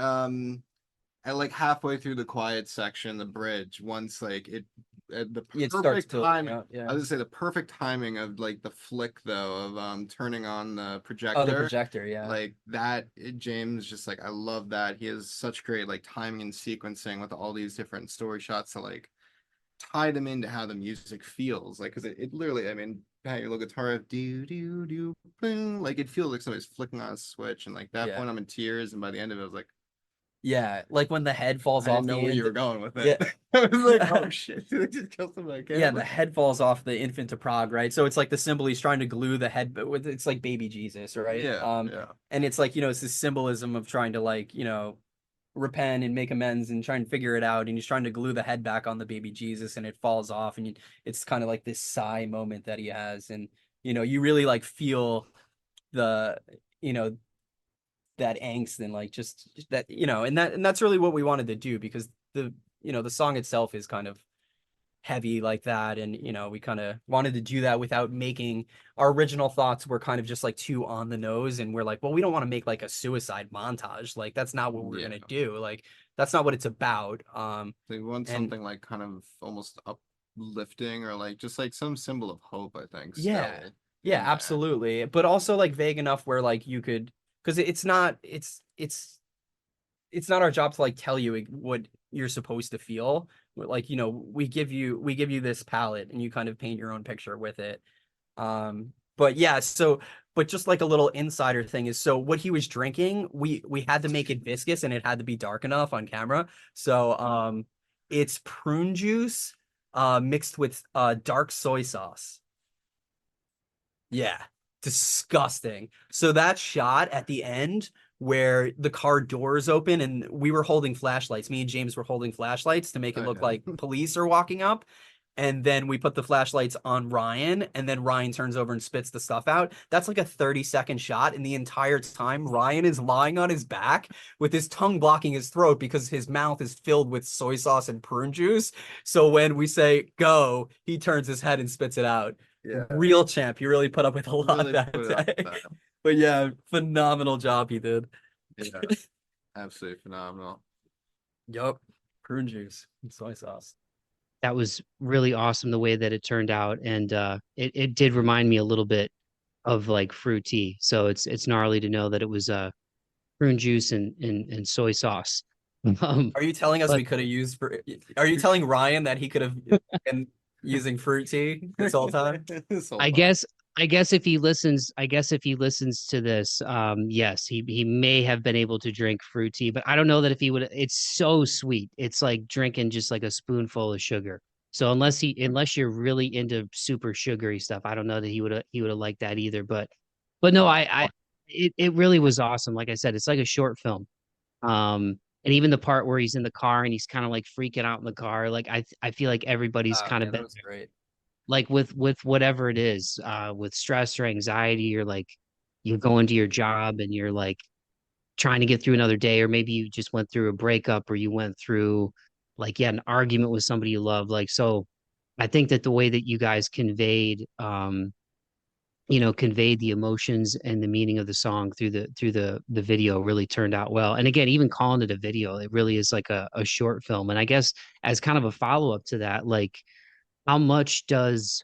at like halfway through the quiet section, the bridge, once like it the It starts perfect building timing. out, yeah. I was gonna say the perfect timing of like the flick though of turning on the Oh, the projector. projector, yeah. Like that, James just like I love that. He has such great like timing and sequencing with all these different story shots to like tie them into how the music feels. Like, cause it literally, I mean, how your little guitar do do do boom, like it feels like somebody's flicking on a switch, and like that Yeah. point I'm in tears, and by the end of it, I was like, Yeah, like when the head falls I off didn't know the where you end. were going with Yeah. it. I was like, oh shit, did I just kill somebody? Yeah, the head falls off the infant to Prague, right? So it's like the symbol he's trying to glue the head, but it's like baby Jesus, right? Yeah. And it's like, you know, it's this symbolism of trying to like, you know, repent and make amends and try and figure it out. And he's trying to glue the head back on the baby Jesus and it falls off. And it's kind of like this sigh moment that he has. And, you know, you really like feel the, you know, that angst and like just that, you know, and that's really what we wanted to do because the, you know, the song itself is kind of heavy like that. And, you know, we kind of wanted to do that without making our original thoughts were kind of just like too on the nose. And we're like, well, we don't want to make like a suicide montage. Like, that's not what we're going to do. Like, that's not what it's about. They want something like kind of almost uplifting or like just like some symbol of hope, I think. Yeah. Still Yeah, absolutely. But also like vague enough where like you could, because it's not our job to like tell you what you're supposed to feel. Like, you know, we give you this palette and you kind of paint your own picture with it. But yeah, so but just like a little insider thing is, so what he was drinking, we had to make it viscous and it had to be dark enough on camera. So it's prune juice mixed with dark soy sauce. Yeah, disgusting. So that shot at the end where the car doors open and we were holding flashlights. Me and James were holding flashlights to make it look like police are walking up. And then we put the flashlights on Ryan, and then Ryan turns over and spits the stuff out. That's like a 30-second shot. And the entire time, Ryan is lying on his back with his tongue blocking his throat because his mouth is filled with soy sauce and prune juice. So when we say go, he turns his head and spits it out. Yeah. Real champ. He really put up with a lot Really that put it up day. with that. But yeah, phenomenal job he did. Yeah, absolutely phenomenal. Yup. Prune juice and soy sauce. That was really awesome the way that it turned out, and it did remind me a little bit of like fruity. So it's gnarly to know that it was prune juice and soy sauce. Are you telling us but- we could have used are you telling Ryan that he could have been using fruit tea this whole time? I guess if he listens, to this, yes, he may have been able to drink fruit tea, but I don't know that if he would. It's so sweet. It's like drinking just like a spoonful of sugar. So unless you're really into super sugary stuff, I don't know that he would have liked that either. But no, it really was awesome. Like I said, it's like a short film. And even the part where he's in the car and he's kind of like freaking out in the car, like I feel like everybody's kind of that been was great. like with whatever it is, with stress or anxiety, or like you go into your job and you're like trying to get through another day, or maybe you just went through a breakup or you went through like an argument with somebody you love. Like, so I think that the way that you guys conveyed conveyed the emotions and the meaning of the song through the video really turned out well. And again, even calling it a video, it really is like a short film. And I guess as kind of a follow-up to that, like how much does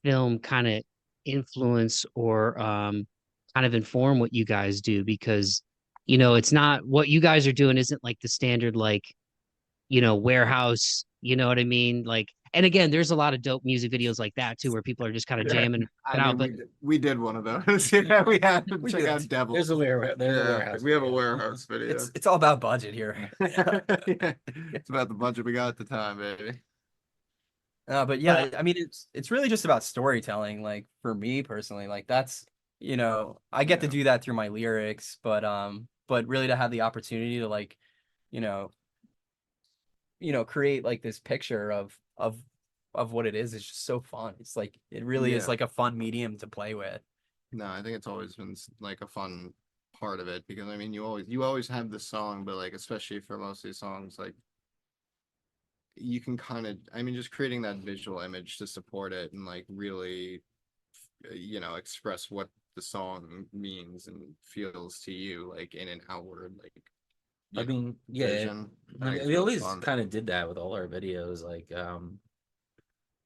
film kind of influence or kind of inform what you guys do? Because it's not what you guys are doing isn't like the standard like warehouse, you know what I mean? Like, and again, there's a lot of dope music videos like that too, where people are just kind of jamming it I out. mean, But we did one of those. Yeah, we had to We check did. out Devil. There's a warehouse. We have a video. warehouse video. It's all about budget here. Yeah, it's about the budget we got at the time, baby. But yeah, I mean, it's really just about storytelling. Like for me personally, like that's I get to do that through my lyrics, but really to have the opportunity to like, you know, create like this picture of what it is just so fun. It's like it really is like a fun medium to play with. No, I think it's always been like a fun part of it because I mean you always have the song, but like especially for most of these songs, like you can kind of just creating that visual image to support it and like really express what the song means and feels to you like in an outward like I mean, yeah, vision. I think it's we really always fun. kind of did that with all our videos. Like,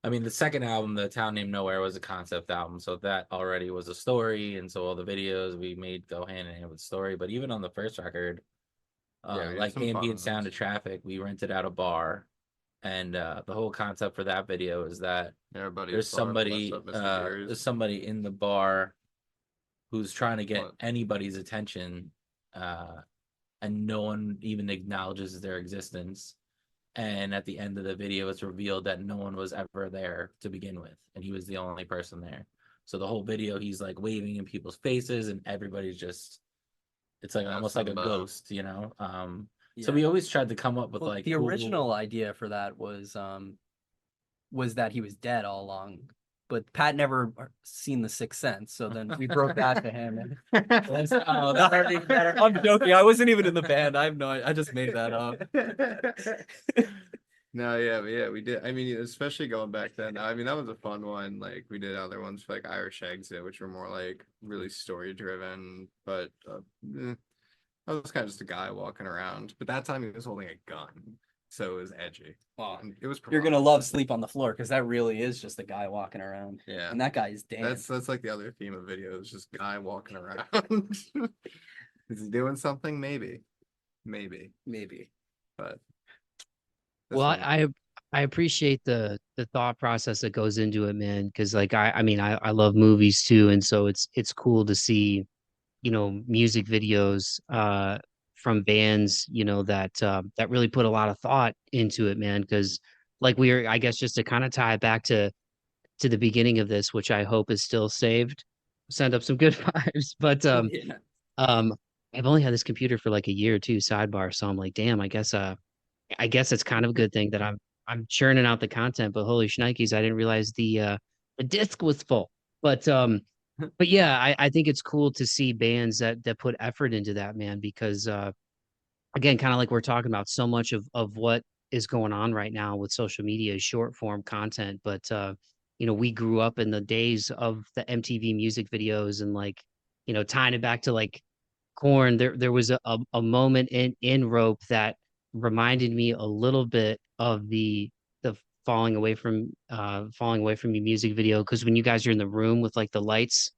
I mean, the second album, The Town Named Nowhere, was a concept album, so that already was a story, and so all the videos we made go hand in hand with story. But even on the first record, We did like some fun Ambient Sound ones. of Traffic, we rented out a bar, and the whole concept for that video is that Everybody there's saw somebody, What's Up, Mr. Beers. there's somebody in the bar who's trying to get What? anybody's attention, and no one even acknowledges their existence. And at the end of the video, it's revealed that no one was ever there to begin with, and he was the only person there. So the whole video, he's like waving in people's faces, and everybody's just, it's like almost like a ghost, So Yeah. we always tried to come up with Well, like the cool- original idea for that was that he was dead all along, but Pat never seen The Sixth Sense, so then we broke that to him. And Oh, that's already better. I'm joking. I wasn't even in the band. I just made that up. No, yeah, but yeah, we did. I mean, especially going back then. I mean, that was a fun one. Like we did other ones for like Irish Exit, which were more like really story driven. But I was kind of just a guy walking around. But that time he was holding a gun, so it was edgy. Wow. And it was. You're gonna love Sleep on the Floor because that really is just a guy walking around, Yeah, and that guy is damn. that's like the other theme of videos, just guy walking around. Is he doing something? Maybe, but. this well, one- I appreciate the thought process that goes into it, man. Because like I mean I love movies too, and so it's cool to see music videos from bands that really put a lot of thought into it, man. Because like I guess just to kind of tie it back to the beginning of this, which I hope is still saved, send up some good vibes. But Yeah. I've only had this computer for like a year or two, sidebar, so I'm like, damn, I guess it's kind of a good thing that I'm churning out the content, but holy shnikes, I didn't realize the disc was full. But yeah, I think it's cool to see bands that put effort into that, man, because again, kind of like we're talking about, so much of what is going on right now with social media is short form content. But we grew up in the days of the MTV music videos and like, tying it back to like Corn, there was a moment in Rope that reminded me a little bit of the falling away from your music video, because when you guys are in the room with like the lights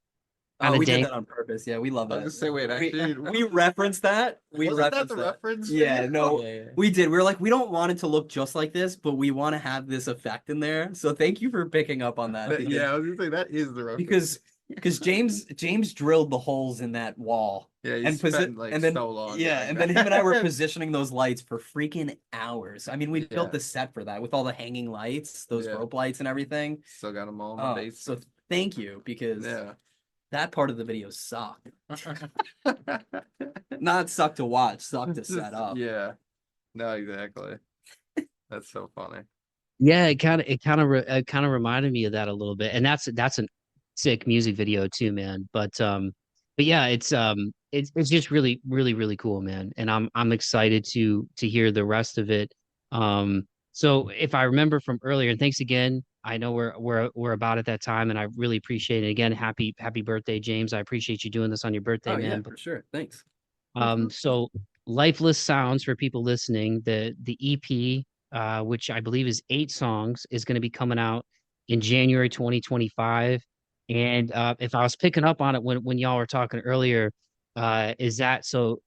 Oh, kind of we did dank. that on purpose. Yeah, we love I that. was gonna say, wait, actually, we referenced that. We wasn't that referenced the that. reference? Yeah, no, Yeah. we did. We were like, we don't want it to look just like this, but we want to have this effect in there. So thank you for picking up on that. Because, Yeah, I was gonna say that is the reference. because James drilled the holes in that wall. Yeah, he and spent like and then so long. yeah, doing and then him and I were that. positioning those lights for freaking hours. I mean, we built Yeah. the set for that with all the hanging lights, those Yeah. rope lights and everything. Still got them all in my Oh, face. so thank you, because Yeah. that part of the video sucked. Not sucked to watch, sucked to set up. Yeah. No, exactly. That's so funny. Yeah, it kind of reminded me of that a little bit, and that's a sick music video too, man. But yeah, it's just really really really cool, man, and I'm excited to hear the rest of it. So if I remember from earlier, and thanks again I know we're about at that time, and I really appreciate it. Again, happy birthday, James. I appreciate you doing this on your birthday, Oh yeah, man. for sure. Thanks. So Lifeless Sounds for people listening, the EP, which I believe is 8 songs, is going to be coming out in January 2025. And if I was picking up on it when y'all were talking earlier, is that so?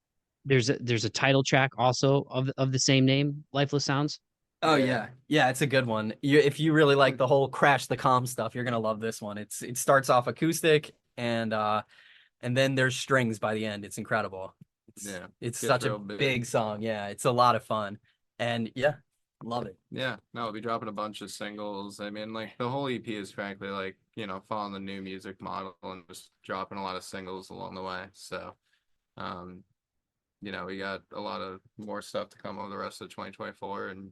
There's a title track also of the same name, Lifeless Sounds. Oh Yeah. yeah. Yeah, it's a good one. If you really like the whole crash the calm stuff, you're gonna love this one. It starts off acoustic and then there's strings by the end. It's incredible. Yeah, It's gets such a real big. big song. Yeah, it's a lot of fun. And yeah, love it. Yeah, no, we'll be dropping a bunch of singles. I mean, like the whole EP is frankly like, following the new music model and just dropping a lot of singles along the way. So, um, we got a lot of more stuff to come over the rest of 2024 and,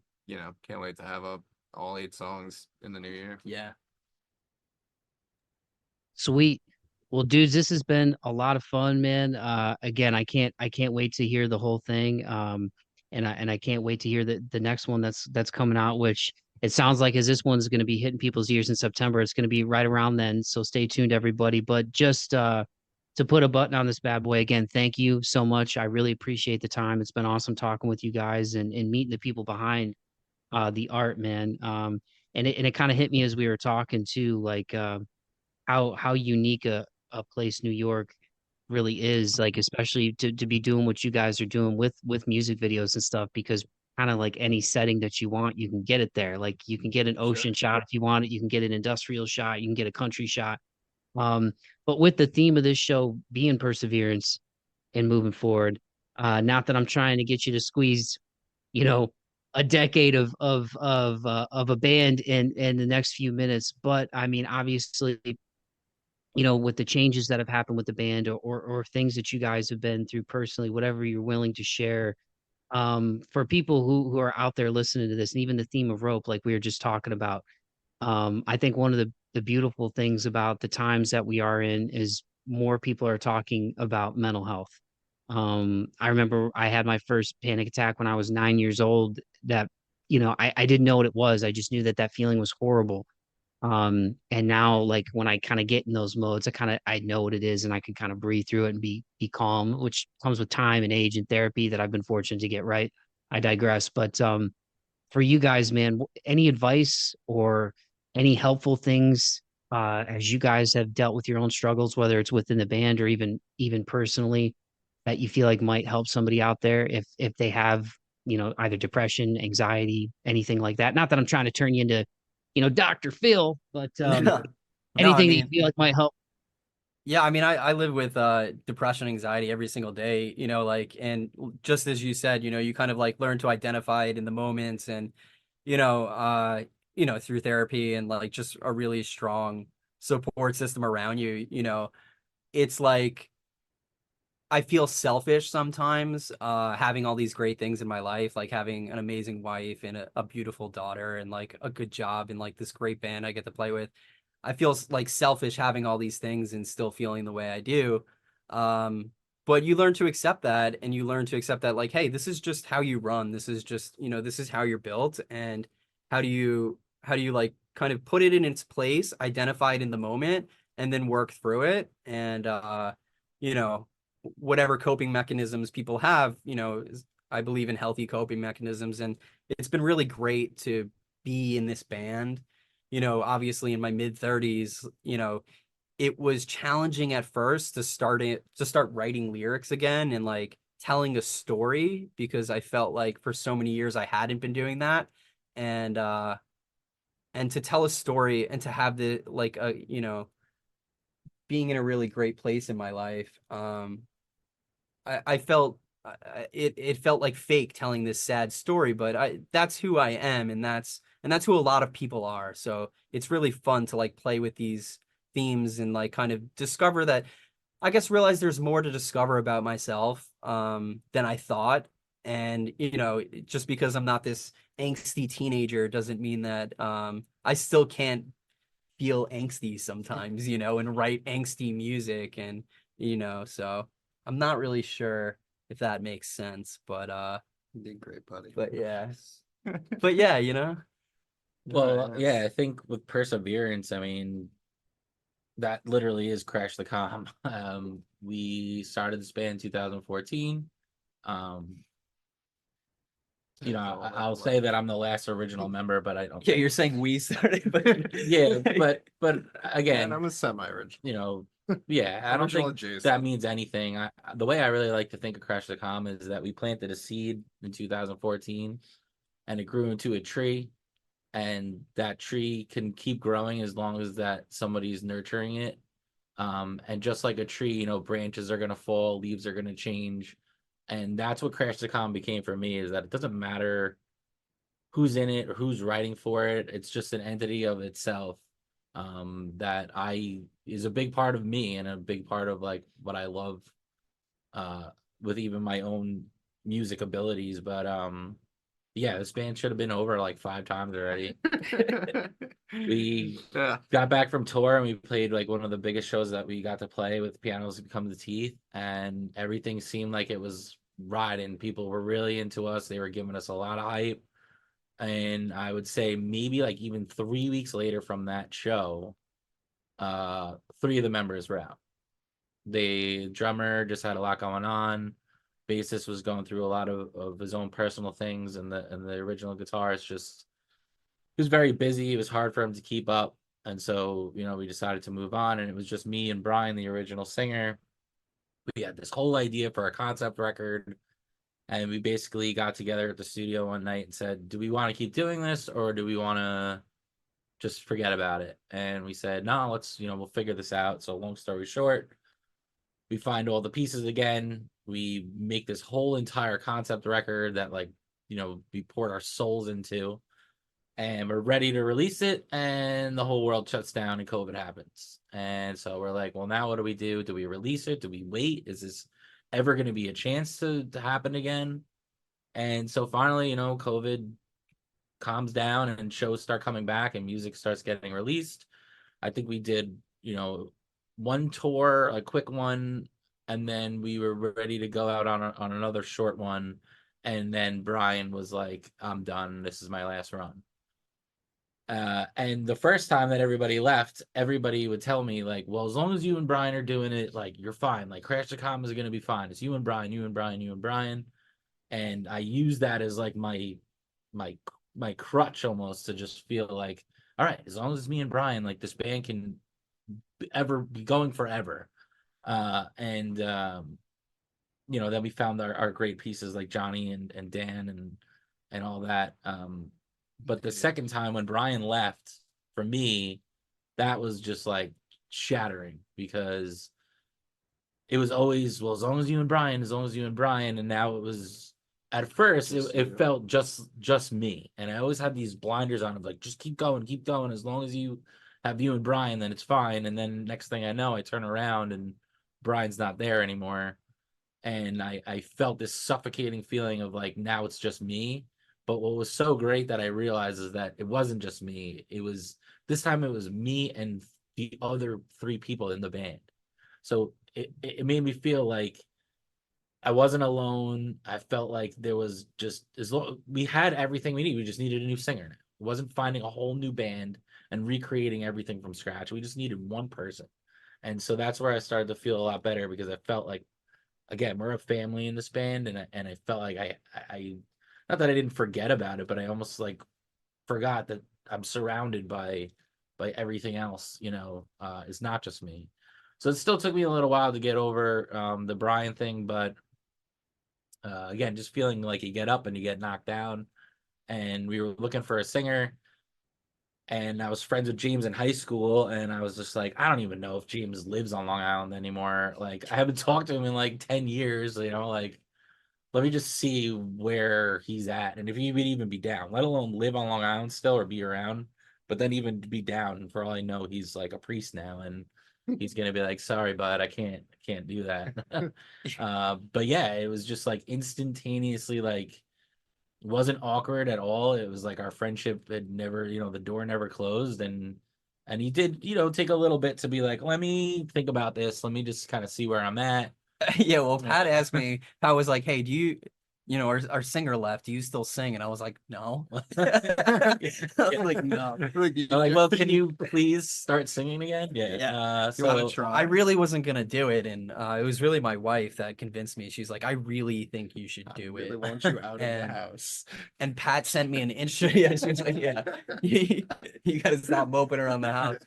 can't wait to have up all 8 songs in the new year. Yeah. Sweet. Well, dudes, this has been a lot of fun, man. Again, I can't wait to hear the whole thing. And I can't wait to hear the next one that's coming out, which it sounds like as this one's going to be hitting people's ears in September, it's going to be right around then. So stay tuned, everybody. But just to put a button on this bad boy again, thank you so much. I really appreciate the time. It's been awesome talking with you guys and meeting the people behind the art, man. And it kind of hit me as we were talking too, like how unique a place New York really is, like especially to be doing what you guys are doing with music videos and stuff, because kind of like any setting that you want, you can get it there. Like you can get an ocean shot if you want it, you can get an industrial shot, you can get a country shot. Um, but with the theme of this show being perseverance and moving forward, not that I'm trying to get you to squeeze, you know, a decade of a band in the next few minutes, but I mean, obviously with the changes that have happened with the band or things that you guys have been through personally, whatever you're willing to share, for people who are out there listening to this, and even the theme of rope, like we were just talking about, I think one of the beautiful things about the times that we are in is more people are talking about mental health. I remember I had my first panic attack when I was 9 years old. That I didn't know what it was. I just knew that feeling was horrible. And now like when I kind of get in those modes, I know what it is and I can kind of breathe through it and be calm, which comes with time and age and therapy that I've been fortunate to get right. I digress. But for you guys, man, any advice or any helpful things as you guys have dealt with your own struggles, whether it's within the band or even personally, that you feel like might help somebody out there if they have, either depression, anxiety, anything like that. Not that I'm trying to turn you into, Dr. Phil, but No, I anything that you mean, feel like might help. yeah, I mean, I live with depression, anxiety every single day, like, and just as you said, you kind of like learn to identify it in the moments and, you know, uh, through therapy and like just a really strong support system around you, it's like I feel selfish sometimes, having all these great things in my life, like having an amazing wife and a beautiful daughter and like a good job and like this great band I get to play with. I feel like selfish having all these things and still feeling the way I do. Um, but you learn to accept that and you learn to accept that like, hey, this is just how you run. This is just, this is how you're built. And how do you like kind of put it in its place, identify it in the moment, and then work through it. And you know, whatever coping mechanisms people have, I believe in healthy coping mechanisms. And it's been really great to be in this band. Obviously in my mid 30s, it was challenging at first to start writing lyrics again and like telling a story because I felt like for so many years I hadn't been doing that. And to tell a story and to have the like being in a really great place in my life, I felt it felt like fake telling this sad story, but that's who I am, and that's who a lot of people are. So it's really fun to like play with these themes and like kind of discover that I guess realize there's more to discover about myself than I thought. And just because I'm not this angsty teenager doesn't mean that I still can't feel angsty sometimes, and write angsty music and so I'm not really sure if that makes sense, but You did great, buddy. but yeah. But yeah, Well, Nice. yeah, I think with perseverance, I mean, that literally is Crash the Com. We started this band in 2014. Um, I'll say that I'm the last original member, but I don't Yeah, think. you're saying we started, but Yeah, but And again, I'm a semi-original. you know, yeah, I don't Original think adjacent. that means anything. The way I really like to think of Crash the Com is that we planted a seed in 2014 and it grew into a tree, and that tree can keep growing as long as that somebody's nurturing it. And just like a tree, branches are gonna fall, leaves are gonna change. And that's what Crash the Com became for me, is that it doesn't matter who's in it or who's writing for it. It's just an entity of itself, that I is a big part of me and a big part of like what I love, uh, with even my own music abilities. But yeah, this band should have been over like 5 times already. We Yeah. got back from tour and we played like one of the biggest shows that we got to play with Pianos Become the Teeth, and everything seemed like it was riding. People were really into us. They were giving us a lot of hype. And I would say maybe like even 3 weeks later from that show, three of the members were out. The drummer just had a lot going on. Bassist was going through a lot of his own personal things, and the original guitarist just, he was very busy. It was hard for him to keep up. And so, we decided to move on, and it was just me and Brian, the original singer. We had this whole idea for a concept record, and we basically got together at the studio one night and said, do we want to keep doing this, or do we want to just forget about it? And we said, no, let's, we'll figure this out. So long story short, we find all the pieces again. We make this whole entire concept record that like, we poured our souls into, and we're ready to release it, and the whole world shuts down and COVID happens. And so we're like, well, now what do we do? Do we release it? Do we wait? Is this ever going to be a chance to happen again? And so finally, COVID calms down and shows start coming back and music starts getting released. I think we did, one tour, a quick one, and then we were ready to go out on another short one. And then Brian was like, I'm done. This is my last run. And the first time that everybody left, everybody would tell me like, well, as long as you and Brian are doing it, like you're fine. Like Crash the Com is going to be fine. It's you and Brian, you and Brian, you and Brian. And I use that as like my my crutch almost, to just feel like, all right, as long as it's me and Brian, like this band can ever be going forever. And then we found our great pieces like Johnny and Dan and all that. But the second time when Brian left, for me, that was just like shattering, because it was always, well, as long as you and Brian, as long as you and Brian, and now it was, at first it felt just me, and I always had these blinders on of like, just keep going, as long as you have you and Brian, then it's fine. And then next thing I know, I turn around and Brian's not there anymore, and I felt this suffocating feeling of like, now it's just me. But what was so great that I realized is that it wasn't just me. It was, this time it was me and the other three people in the band. So it made me feel like I wasn't alone. I felt like there was just, as long we had everything we need, we just needed a new singer. It wasn't finding a whole new band and recreating everything from scratch. We just needed one person. And so that's where I started to feel a lot better, because I felt like, again, we're a family in this band, and I felt like I not that I didn't forget about it, but I almost like forgot that I'm surrounded by everything else. It's not just me. So it still took me a little while to get over the Brian thing, but again, just feeling like you get up and you get knocked down. And we were looking for a singer, and I was friends with James in high school, and I was just like, I don't even know if James lives on Long Island anymore. Like, I haven't talked to him in like 10 years, like, let me just see where he's at and if he would even be down, let alone live on Long Island still or be around. But then even to be down, and for all I know, he's like a priest now, and he's gonna be like, sorry, bud, I can't do that. But yeah, it was just like instantaneously, like, it wasn't awkward at all. It was like our friendship had never, the door never closed. And he did, take a little bit to be like, let me think about this. Let me just kind of see where I'm at. Yeah, well, Pat asked me, I was like, hey, you know, our singer left. Do you still sing? And I was like, no. Yeah. Like, no. Like, I'm like, well, can you please start singing again? Yeah. Yeah. You want So to try? I really wasn't gonna do it, and it was really my wife that convinced me. She's like, I really think you should I do really it. want you out of the And house. and Pat sent me an instrument. Yeah, she was like, yeah, you gotta stop moping around the house.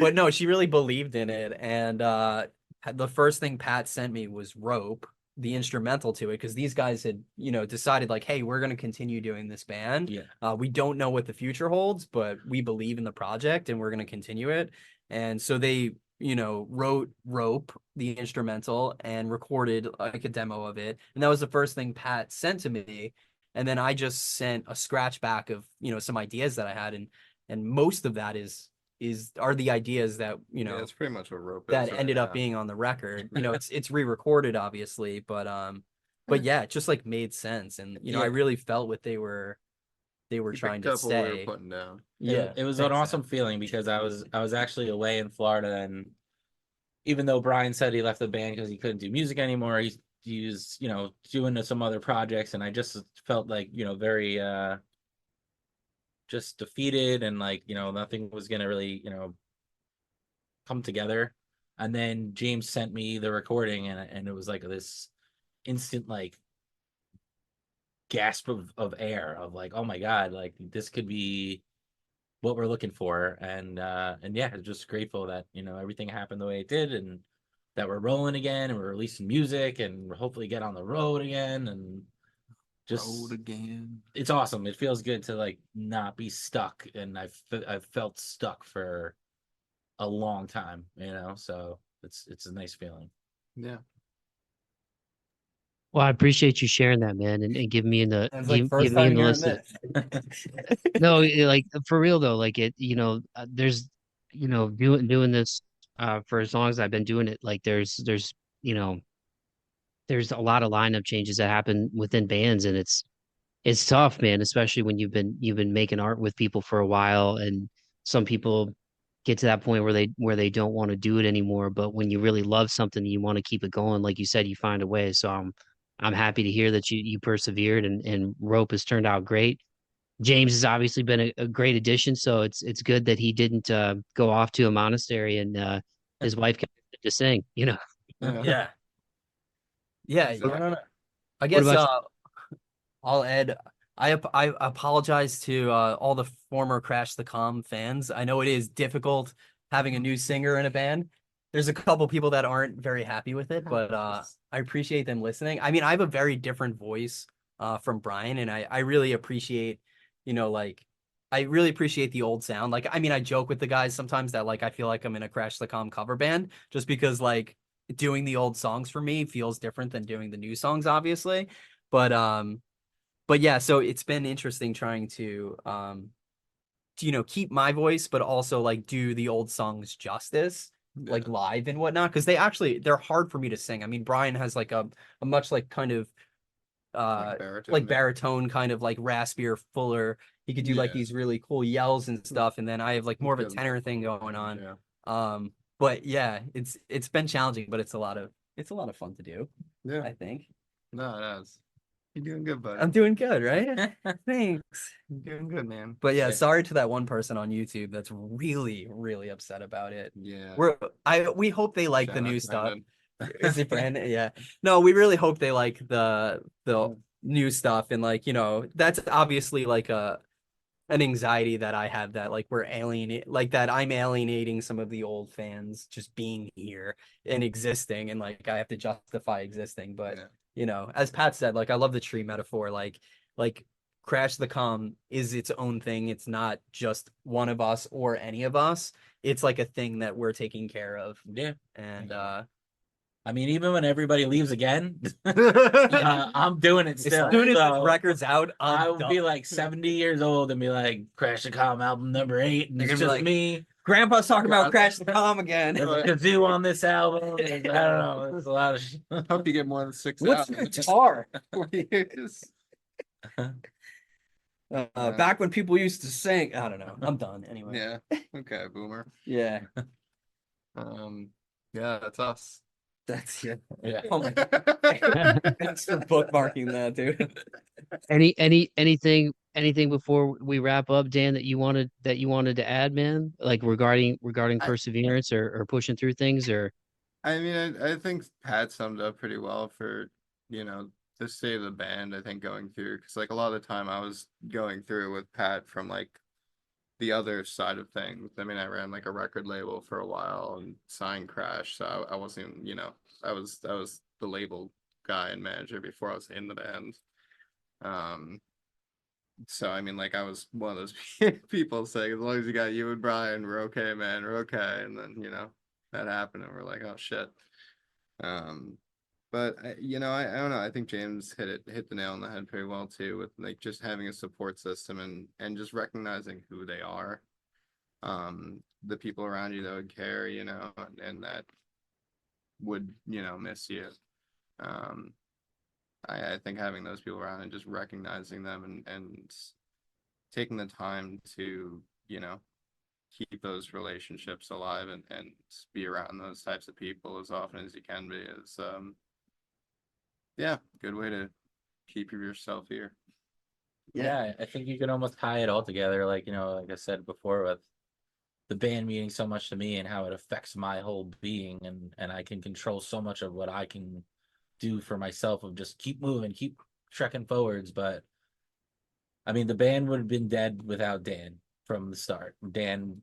But no, she really believed in it. And the first thing Pat sent me was Rope, the instrumental to it, because these guys had, you know, decided like, hey, we're going to continue doing this band. yeah. We don't know what the future holds, but we believe in the project and we're going to continue it. And so they, you know, wrote Rope, the instrumental, and recorded like a demo of it. And that was the first thing Pat sent to me. And then I just sent a scratch back of, you know, some ideas that I had. And most of that are the ideas that, you Yeah, know, it's pretty much what Rope is that right ended up now. being on the record. You know, it's re-recorded obviously, but yeah, it just like made sense. And you know, I Yeah. really felt what they were You trying picked to up what we were say. putting down. Yeah. It was an thanks, awesome Zach. feeling because I was actually away in Florida, and even though Brian said he left the band because he couldn't do music anymore, he was, you know, doing some other projects, and I just felt like, you know, very just defeated, and like, you know, nothing was gonna really, you know, come together. And then James sent me the recording, and it was like this instant like gasp of air of like, oh my God, like this could be what we're looking for. And yeah, just grateful that, you know, everything happened the way it did, and that we're rolling again, and we're releasing music, and we're hopefully get on the road again, and Road just again. it's awesome. It feels good to like not be stuck, and I've felt stuck for a long time, you know, so it's a nice feeling. Yeah. Well, I appreciate you sharing that, man, and giving me in the And it's like give first me in time the hearing list. this. No, like for real though, like it, you know, there's, you know, doing this for as long as I've been doing it, like there's, you know, there's a lot of lineup changes that happen within bands, and it's tough, man, especially when you've been making art with people for a while, and some people get to that point where they don't want to do it anymore. But when you really love something, you want to keep it going. Like you said, you find a way. So I'm happy to hear that you persevered, and Rope has turned out great. James has obviously been a great addition, so it's good that he didn't go off to a monastery and his wife can to sing, you know. Yeah. Yeah. Yeah. So- Yeah. No, no. I What guess about I'll add. I apologize to all the former Crash the Calm fans. I know it is difficult having a new singer in a band. There's a couple people that aren't very happy with it, but I appreciate them listening. I mean, I have a very different voice from Brian, and I really appreciate, you know, like I really appreciate the old sound. Like, I mean, I joke with the guys sometimes that like I feel like I'm in a Crash the Calm cover band just because like doing the old songs for me feels different than doing the new songs, obviously. But yeah, so it's been interesting trying to, you know, keep my voice, but also like do the old songs justice, like Yeah. live and whatnot, because they're hard for me to sing. I mean, Brian has like a much like kind of baritone. like baritone kind of like raspier, fuller. He could do like Yeah. these really cool yells and stuff, and then I have like more of a Good. tenor thing going on. Yeah. But yeah, it's been challenging, but it's a lot of fun to do, Yeah. I think. No, it is. You're doing good, buddy. I'm doing good, right? Thanks. You're doing good, man. But yeah, Yeah. sorry to that one person on YouTube that's really, really upset about it. Yeah. We hope they like Shout the out new to stuff. Brandon. Is it Brandon? Yeah. No, we really hope they like the new stuff, and like, you know, that's obviously like an anxiety that I have that like I'm alienating some of the old fans just being here and existing, and like I have to justify existing. But Yeah. you know, as Pat said, like I love the tree metaphor. Like Crash the Calm is its own thing. It's not just one of us or any of us. It's like a thing that we're taking care of. Yeah. And I mean, even when everybody leaves again, Yeah. I'm doing it as still. soon as this So record's out, I I'm would done. be like 70 years old and be like, Crash the Calm album #8, and They're it's gonna be just like, me. Grandpa's talking about God. Crash the Calm again. There's a kazoo on this album. I don't know. There's a lot of Hope you get more than 6 What's the albums. guitar? 4 years. Back when people used to sing. I don't know. I'm done anyway. Yeah. Okay, boomer. Yeah. Um, yeah, that's us. That's yeah. Yeah. Oh my God. Thanks for bookmarking that, dude. Anything before we wrap up, Dan, that you wanted to add, man? Like regarding I, perseverance or pushing through things or I mean, I think Pat summed up pretty well for, you know, the state of the band, I think going through, because like a lot of the time I was going through with Pat from like the other side of things. I mean, I ran like a record label for a while and signed Crash, so I wasn't, you know, I was the label guy and manager before I was in the band. Um, so I mean, like I was one of those people saying, as long as you got you and Brian, we're okay, man, we're okay. And then, you know, that happened and we're like, oh shit. Um, but you know, I don't know. I think James hit the nail on the head pretty well too, with like just having a support system and just recognizing who they are. The people around you that would care, you know, and that would, you know, miss you. Um, I think having those people around and just recognizing them and taking the time to, you know, keep those relationships alive and be around those types of people as often as you can be is yeah, good way to keep yourself here. Yeah, I think you can almost tie it all together, like, you know, like I said before, with the band meaning so much to me and how it affects my whole being, and I can control so much of what I can do for myself of just keep moving, keep trekking forwards. But I mean, the band would have been dead without Dan from the start. Dan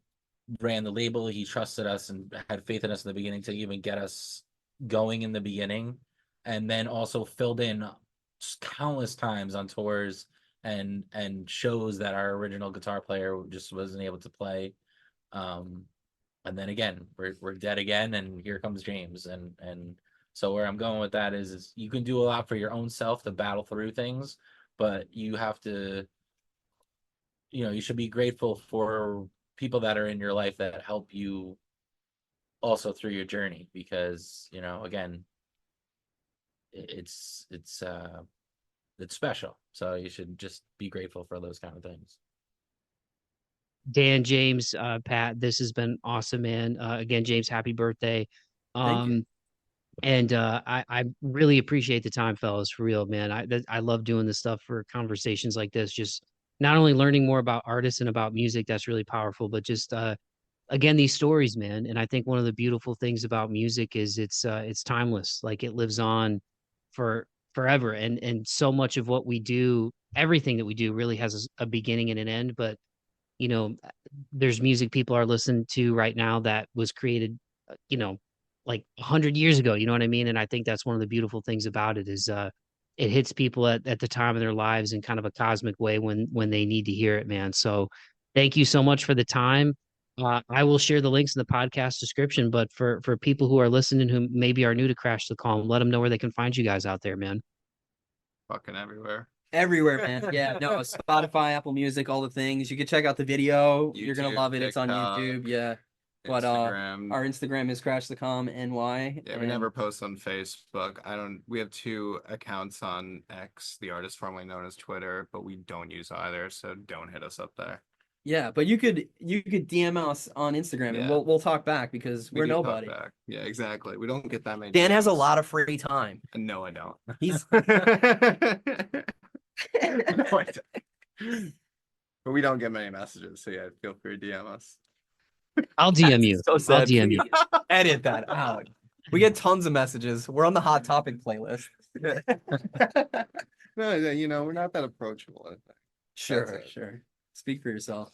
ran the label, he trusted us and had faith in us in the beginning to even get us going in the beginning, and then also filled in countless times on tours and shows that our original guitar player just wasn't able to play. And then again, we're dead again, and here comes James. And so where I'm going with that is you can do a lot for your own self to battle through things, but you have to, you know, you should be grateful for people that are in your life that help you also through your journey, because, you know, again, it's special. So you should just be grateful for those kind of things. Dan, James, Pat, this has been awesome, man. Again, James, happy birthday. Thank you. And I really appreciate the time, fellas, for real, man. I love doing this stuff for conversations like this. Just not only learning more about artists and about music, that's really powerful, but just again, these stories, man. And I think one of the beautiful things about music is it's timeless. Like it lives on for forever. And so much of what we do, everything that we do really has a beginning and an end, but you know, there's music people are listening to right now that was created, you know, like 100 years ago. You know what I mean? And I think that's one of the beautiful things about it is it hits people at the time of their lives in kind of a cosmic way when they need to hear it, man. So thank you so much for the time. I will share the links in the podcast description, but for people who are listening who maybe are new to Crash the Calm, let them know where they can find you guys out there, man. Fucking everywhere. Everywhere, man. Yeah, no, Spotify, Apple Music, all the things. You can check out the video. You're gonna YouTube, love it. It's on TikTok, YouTube. Yeah. But Instagram. our Instagram is Crash the Com NY. Yeah, we never post on Facebook. We have two accounts on X, the artist formerly known as Twitter, but we don't use either, so don't hit us up there. Yeah, but you could DM us on Instagram and Yeah. we'll talk back because We we're do talk nobody. back. Yeah, exactly. We don't get that many. Dan has a DMs. lot of free time. No, I don't. He's No, I don't. But we don't get many messages, so yeah, feel free to DM us. I'll DM you. so I'll sad. DM you. Edit that out. We get tons of messages. We're on the hot topic playlist. No, you know, we're not that approachable. I think. Sure, sure. Speak for yourself.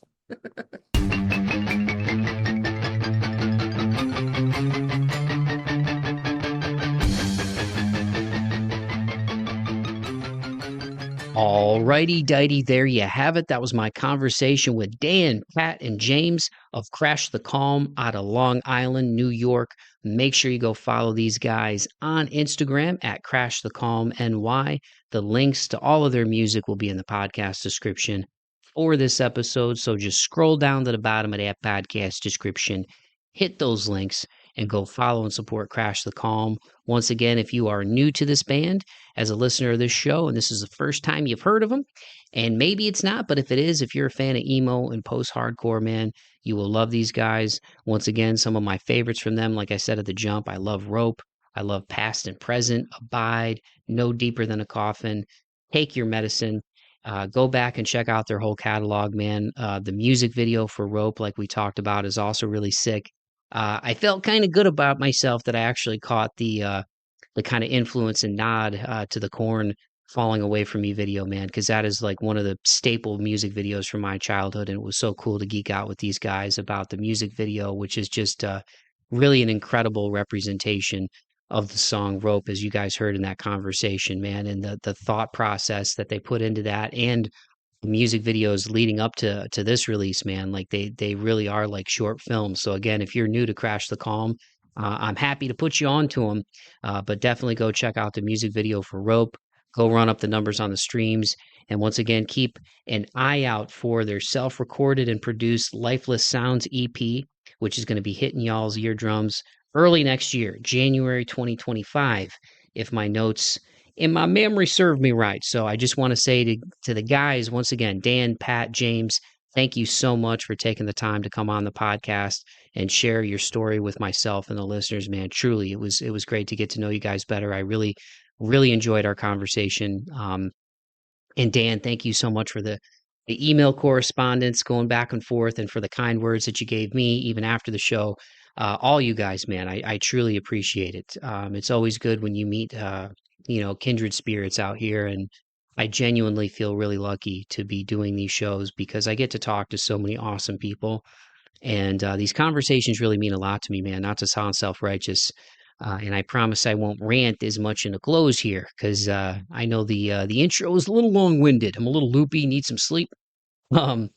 Alrighty, dighty, there you have it. That was my conversation with Dan, Pat, and James of Crash the Calm out of Long Island, New York. Make sure you go follow these guys on Instagram at Crash the Calm NY. The links to all of their music will be in the podcast description for this episode. So just scroll down to the bottom of that podcast description, hit those links, and go follow and support Crash the Calm. Once again, if you are new to this band, as a listener of this show, and this is the first time you've heard of them, and maybe it's not, but if it is, if you're a fan of emo and post-hardcore, man, you will love these guys. Once again, some of my favorites from them, like I said at the jump, I love Rope, I love Past and Present, Abide, No Deeper Than a Coffin, Take Your Medicine. Go back and check out their whole catalog, man. The music video for Rope, like we talked about, is also really sick. I felt kind of good about myself that I actually caught the kind of influence and nod to the Corn Falling Away From Me video, man, because that is like one of the staple music videos from my childhood. And it was so cool to geek out with these guys about the music video, which is just really an incredible representation of the song Rope, as you guys heard in that conversation, man, and the thought process that they put into that, and the music videos leading up to this release, man. Like they really are like short films. So again, if you're new to Crash the Calm, I'm happy to put you on to them, but definitely go check out the music video for Rope. Go run up the numbers on the streams, and once again, keep an eye out for their self-recorded and produced Lifeless Sounds EP, which is going to be hitting y'all's eardrums early next year, January 2025, if my notes and my memory served me right. So I just want to say to the guys, once again, Dan, Pat, James, thank you so much for taking the time to come on the podcast and share your story with myself and the listeners, man. Truly, it was great to get to know you guys better. I really enjoyed our conversation. And Dan, thank you so much for the email correspondence going back and forth, and for the kind words that you gave me even after the show. All you guys, man, I truly appreciate it. It's always good when you meet, kindred spirits out here, and I genuinely feel really lucky to be doing these shows because I get to talk to so many awesome people, and these conversations really mean a lot to me, man. Not to sound self-righteous, and I promise I won't rant as much in the close here because I know the intro is a little long-winded. I'm a little loopy, need some sleep. Um,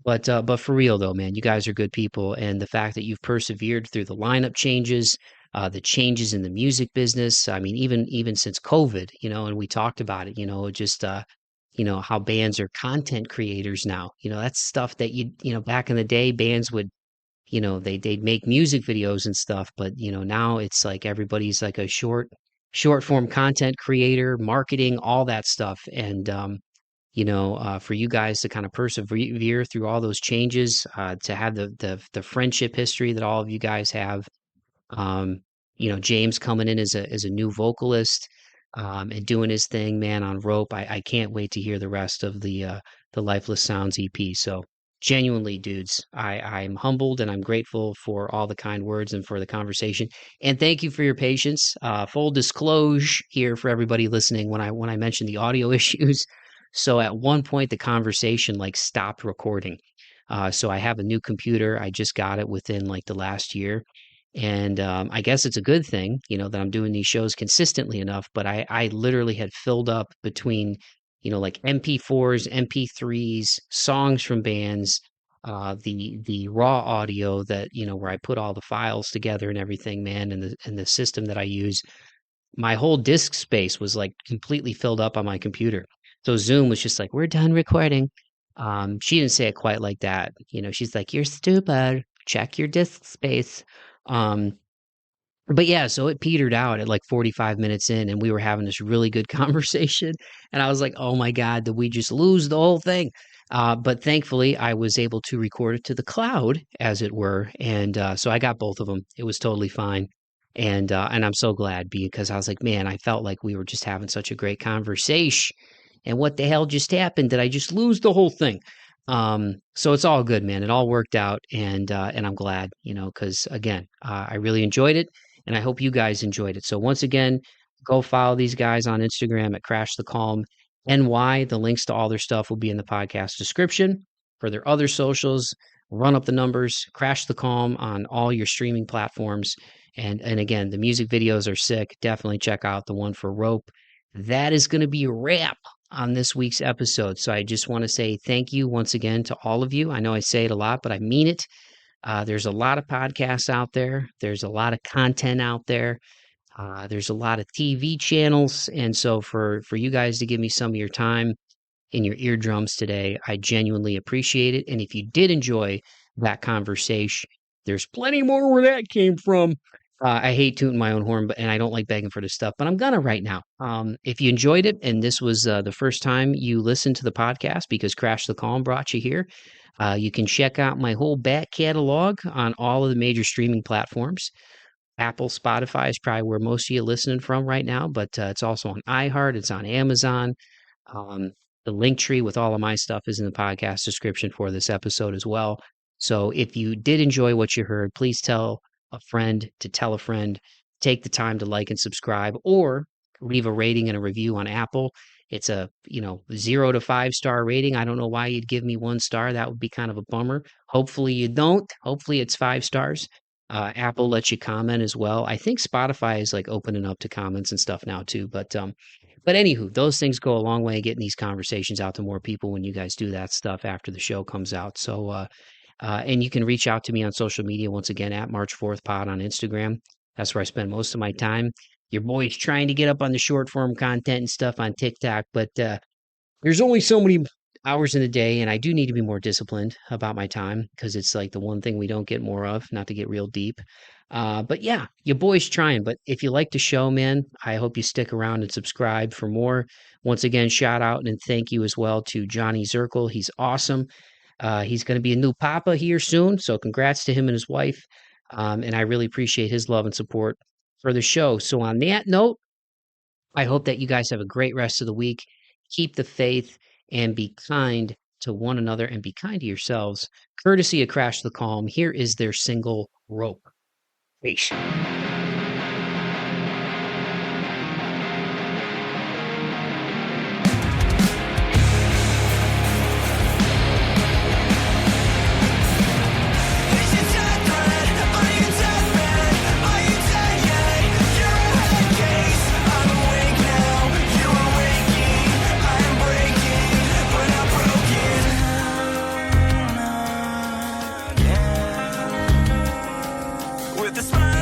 but for real though, man, you guys are good people, and the fact that you've persevered through the lineup changes, the changes in the music business. I mean, even since COVID, and we talked about it, just how bands are content creators now. That's stuff that back in the day, bands would they'd make music videos and stuff, but now it's like everybody's like a short form content creator, marketing, all that stuff. And for you guys to kind of persevere through all those changes, to have the friendship history that all of you guys have. um James coming in as a new vocalist, and doing his thing, man, on Rope. I can't wait to hear the rest of the Lifeless Sounds EP. So genuinely, dudes, I'm humbled and I'm grateful for all the kind words and for the conversation. And thank you for your patience. Full disclosure here for everybody listening, when I mentioned the audio issues. So at one point the conversation like stopped recording. So I have a new computer. I just got it within like the last year. And I guess it's a good thing, that I'm doing these shows consistently enough. But I literally had filled up between, like MP4s, MP3s, songs from bands, the raw audio that, where I put all the files together and everything, man, and the system that I use. My whole disk space was like completely filled up on my computer. So Zoom was just like, "We're done recording." She didn't say it quite like that. She's like, "You're stupid. Check your disk space." Um, but yeah, so it petered out at like 45 minutes in, and we were having this really good conversation. And I was like, "Oh my God, did we just lose the whole thing?" But thankfully, I was able to record it to the cloud, as it were. And so I got both of them. It was totally fine. And I'm so glad, because I was like, man, I felt like we were just having such a great conversation. And what the hell just happened? Did I just lose the whole thing? So it's all good, man. It all worked out, and I'm glad, because again, I really enjoyed it, and I hope you guys enjoyed it. So once again, go follow these guys on Instagram at Crash the Calm NY. The links to all their stuff will be in the podcast description. For their other socials, run up the numbers, Crash the Calm on all your streaming platforms. And again, the music videos are sick. Definitely check out the one for Rope. That is going to be a wrap on this week's episode. So I just want to say thank you once again to all of you. I know I say it a lot, but I mean it. There's a lot of podcasts out there. There's a lot of content out there. There's a lot of TV channels. And so for you guys to give me some of your time in your eardrums today, I genuinely appreciate it. And if you did enjoy that conversation, there's plenty more where that came from. I hate tooting my own horn, and I don't like begging for this stuff, but I'm gonna right now. If you enjoyed it and this was the first time you listened to the podcast because Crash the Calm brought you here, you can check out my whole back catalog on all of the major streaming platforms. Apple, Spotify is probably where most of you listening from right now, but it's also on iHeart. It's on Amazon. Um, the link tree with all of my stuff is in the podcast description for this episode as well. So if you did enjoy what you heard, please tell a friend to tell a friend. Take the time to like and subscribe, or leave a rating and a review on Apple. It's a 0 to 5 star rating. I don't know why you'd give me 1 star. That would be kind of a bummer. Hopefully you don't. Hopefully it's 5 stars. Apple lets you comment as well. I think Spotify is like opening up to comments and stuff now too. But anywho, those things go a long way getting these conversations out to more people when you guys do that stuff after the show comes out. So, and you can reach out to me on social media once again at March 4th Pod on Instagram. That's where I spend most of my time. Your boy's trying to get up on the short form content and stuff on TikTok, but there's only so many hours in the day, and I do need to be more disciplined about my time because it's like the one thing we don't get more of, not to get real deep. But yeah, your boy's trying. But if you like the show, man, I hope you stick around and subscribe for more. Once again, shout out and thank you as well to Johnny Zirkle. He's awesome. He's going to be a new papa here soon, so congrats to him and his wife. And I really appreciate his love and support for the show. So on that note, I hope that you guys have a great rest of the week. Keep the faith and be kind to one another and be kind to yourselves. Courtesy of Crash the Calm, here is their single Rope. Peace. With a smile